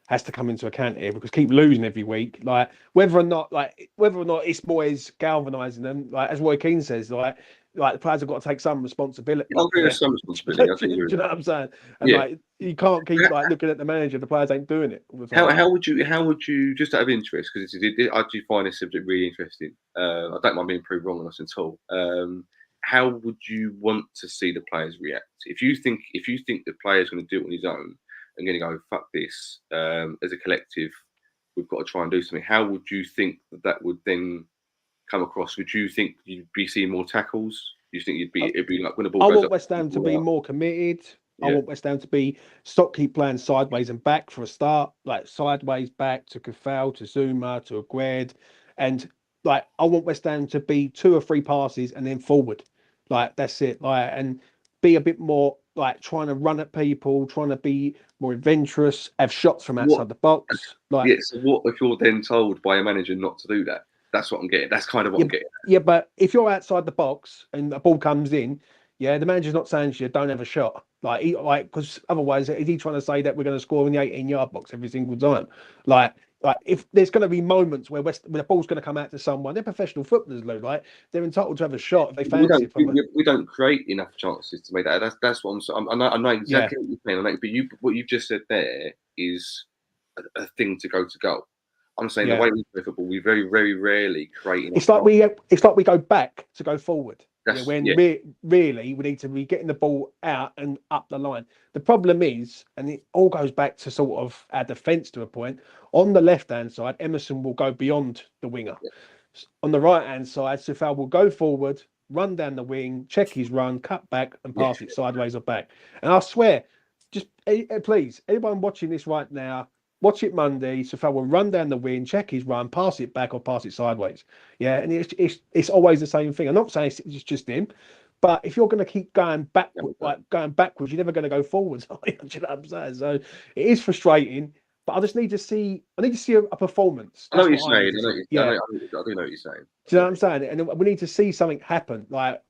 has to come into account here because keep losing every week, like whether or not it's Moyes galvanising them, like as Roy Keane says, like the players have got to take some responsibility. I agree with some responsibility. I think Do you know what I'm saying? And like you can't keep like looking at the manager, the players ain't doing it all the time. How would you just out of interest, because I do find this subject really interesting. I don't mind being proved wrong on us at all. How would you want to see the players react if you think the player's going to do it on his own and going to go fuck this as a collective? We've got to try and do something. How would you think that would then come across? Would you think you'd be seeing more tackles? Do you think it'd be like when the ball I goes want up, West Ham to be more committed. Yeah. I want West Ham to be keep playing sideways and back for a start, like sideways back to Kufal, to Zuma, to Aguerd, and like I want West Ham to be 2 or 3 passes and then forward, like that's it, like and be a bit more like trying to run at people, trying to be more adventurous, have shots from outside the box. Like, yeah. So what if you're then told by a manager not to do that? That's what I'm getting. That's kind of what I'm getting. Yeah, but if you're outside the box and a ball comes in, yeah, the manager's not saying to you, don't have a shot. Because otherwise, is he trying to say that we're going to score in the 18-yard box every single time? Like if there's going to be moments where the ball's going to come out to someone, they're professional footballers, Lou. Like they're entitled to have a shot if they fancy it. We don't create enough chances to make that. That's what I know exactly what you're saying. But what you've just said there is a thing to go to goal. I'm saying the way we play football, we very, very rarely create. It's like we go back to go forward. Really we need to be getting the ball out and up the line. The problem is, and it all goes back to sort of our defence to a point. On the left-hand side, Emerson will go beyond the winger. Yeah. On the right-hand side, Sufal will go forward, run down the wing, check his run, cut back, and pass it sideways or back. And I swear, just please, anyone watching this right now, watch it Monday. Sufal will run down the wing, check his run, pass it back or pass it sideways. Yeah, and it's always the same thing. I'm not saying it's just him, but if you're going to keep going backwards, you're never going to go forwards. Do you know what I'm saying? So it is frustrating, but I just need to see. I need to see a performance. I know what you're saying. I do know what you're saying. Do you know what I'm saying? And we need to see something happen. Like,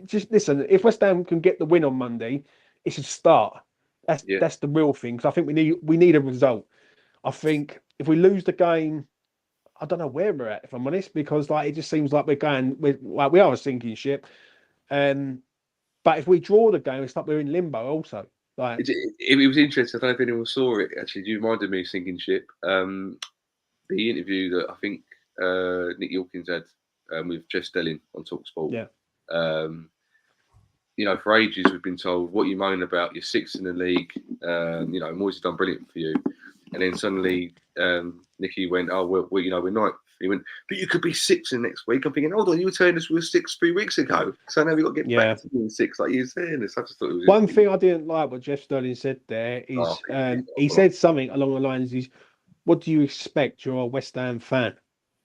just listen. If West Ham can get the win on Monday, it's a start. That's the real thing. Because I think we need a result. I think if we lose the game, I don't know where we're at, if I'm honest, because like it just seems like we are a sinking ship. But if we draw the game, it's like we're in limbo also. Like it was interesting. I don't know if anyone saw it. Actually, you reminded me of sinking ship. The interview that I think Nick Yorkins had with Jeff Stelling on TalkSport. Yeah. For ages we've been told what you moan about. You're 6th in the league. Moyes has done brilliant for you. And then suddenly, Nicky went, "Oh, well, we're 9th." He went, "But you could be 6th in next week." I'm thinking, "Hold on, you were telling us we were 6th 3 weeks ago, so now we've got to get back to being 6, like you said." I just thought it was one thing I didn't like what Jeff Sterling said there is he said something along the lines is, "What do you expect? You're a West Ham fan."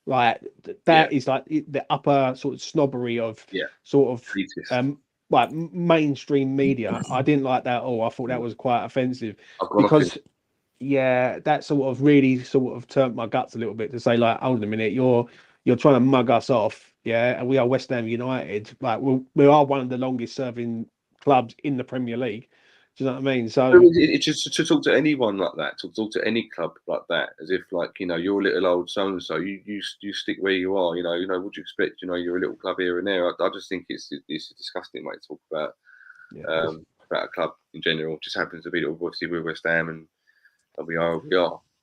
Like that is like the upper sort of snobbery of sort of like mainstream media. I didn't like that at all. I thought that was quite offensive because. Yeah, that sort of really sort of turned my guts a little bit to say, like, hold on a minute, you're trying to mug us off, yeah, and we are West Ham United. Like, we are one of the longest serving clubs in the Premier League. Do you know what I mean? So it's just to talk to anyone like that, to talk to any club like that, as if like you're a little old so and so, you stick where you are. What do you expect? You're a little club here and there. I just think it's a disgusting way to talk about a club in general. It just happens to be that obviously we're West Ham and we are.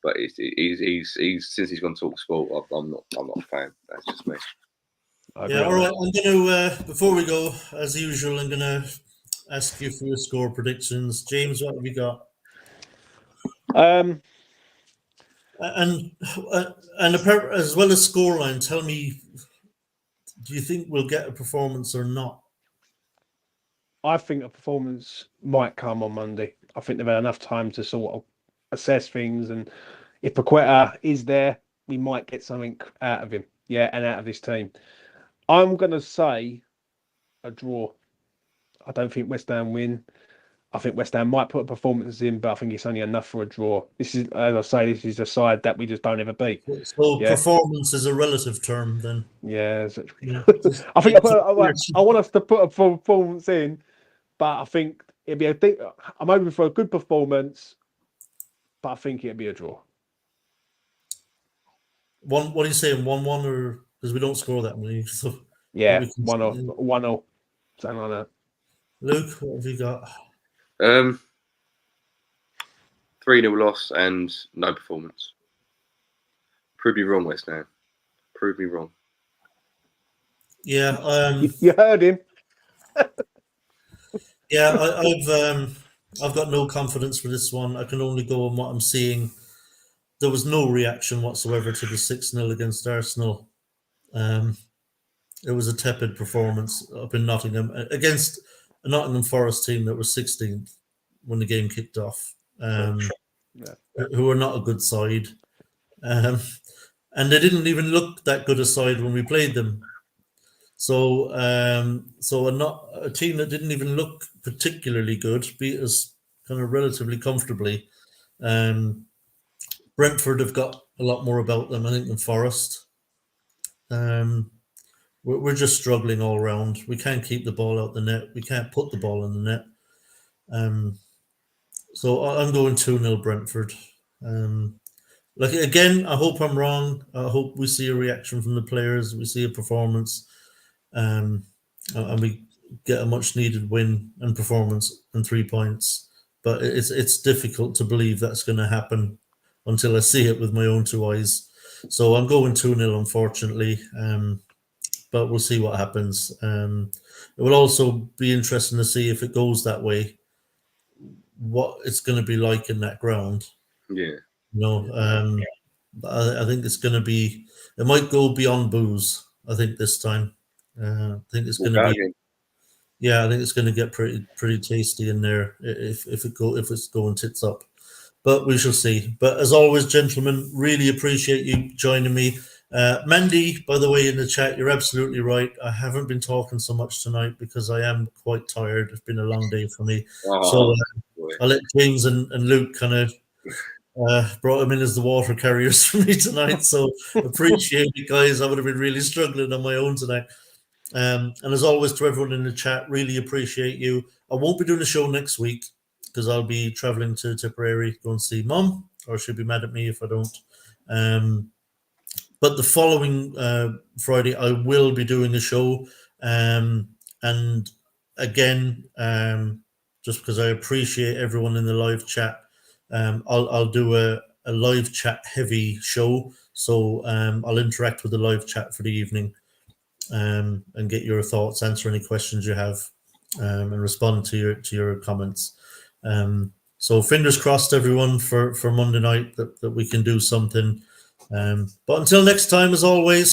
But he's since he's gone to TalkSport, I'm not a fan. That's just me. Yeah, all right. I'm gonna before we go, as usual, I'm gonna ask you for your score predictions. James, what have you got? And as well as scoreline, tell me, do you think we'll get a performance or not? I think a performance might come on Monday. I think they've had enough time to sort of assess things, and if Paqueta is there, we might get something out of him. Yeah, and out of this team. I'm gonna say a draw. I don't think West Ham win. I think West Ham might put a performance in, but I think it's only enough for a draw. This is, as I say, this is a side that we just don't ever beat. So Yeah. performance is a relative term then. Yeah, Yeah. I think I want us to put a performance in, but I think it'd be I'm hoping for a good performance, but I think it'd be a draw. What are you saying? 1-1 or because we don't score that many? So Yeah, we can- 1-0, something like that. Luke, what have you got? 3-0 loss and no performance. Prove me wrong, West Ham. Prove me wrong. Yeah, You heard him. yeah. I've got no confidence for this one. I can only go on what I'm seeing. There was no reaction whatsoever to the 6-0 against Arsenal. It was a tepid performance up in Nottingham against a Nottingham Forest team that was 16th when the game kicked off, who are not a good side. And they didn't even look that good a side when we played them. So, a team that didn't even look particularly good beat us kind of relatively comfortably. Brentford have got a lot more about them, I think, than Forest. We're just struggling all around. We can't keep the ball out the net. We can't put the ball in the net. So I'm going 2-0 Brentford. Like again, I hope I'm wrong. I hope we see a reaction from the players. We see a performance, and we get a much needed win and performance and 3 points. But it's difficult to believe that's going to happen until I see it with my own two eyes. So I'm going 2-0, unfortunately. But we'll see what happens. It will also be interesting to see if it goes that way, what it's going to be like in that ground. Yeah. I think it's going to be. It might go beyond booze. I think this time. I think it's going to be. Yeah, I think it's going to get pretty tasty in there if it's going tits up. But we shall see. But as always, gentlemen, really appreciate you joining me. Mandy, by the way, in the chat, you're absolutely right. I haven't been talking so much tonight because I am quite tired. It's been a long day for me. So I'll let James and Luke kind of brought them in as the water carriers for me tonight. So appreciate it, guys. I would have been really struggling on my own tonight. And as always, to everyone in the chat, really appreciate you. I won't be doing a show next week because I'll be traveling to Tipperary, go and see Mum, or she'll be mad at me if I don't. But the following Friday, I will be doing a show. And again, just because I appreciate everyone in the live chat, I'll do a live chat heavy show. So I'll interact with the live chat for the evening and get your thoughts, answer any questions you have, and respond to your comments. So fingers crossed, everyone, for Monday night that we can do something. But until next time, as always,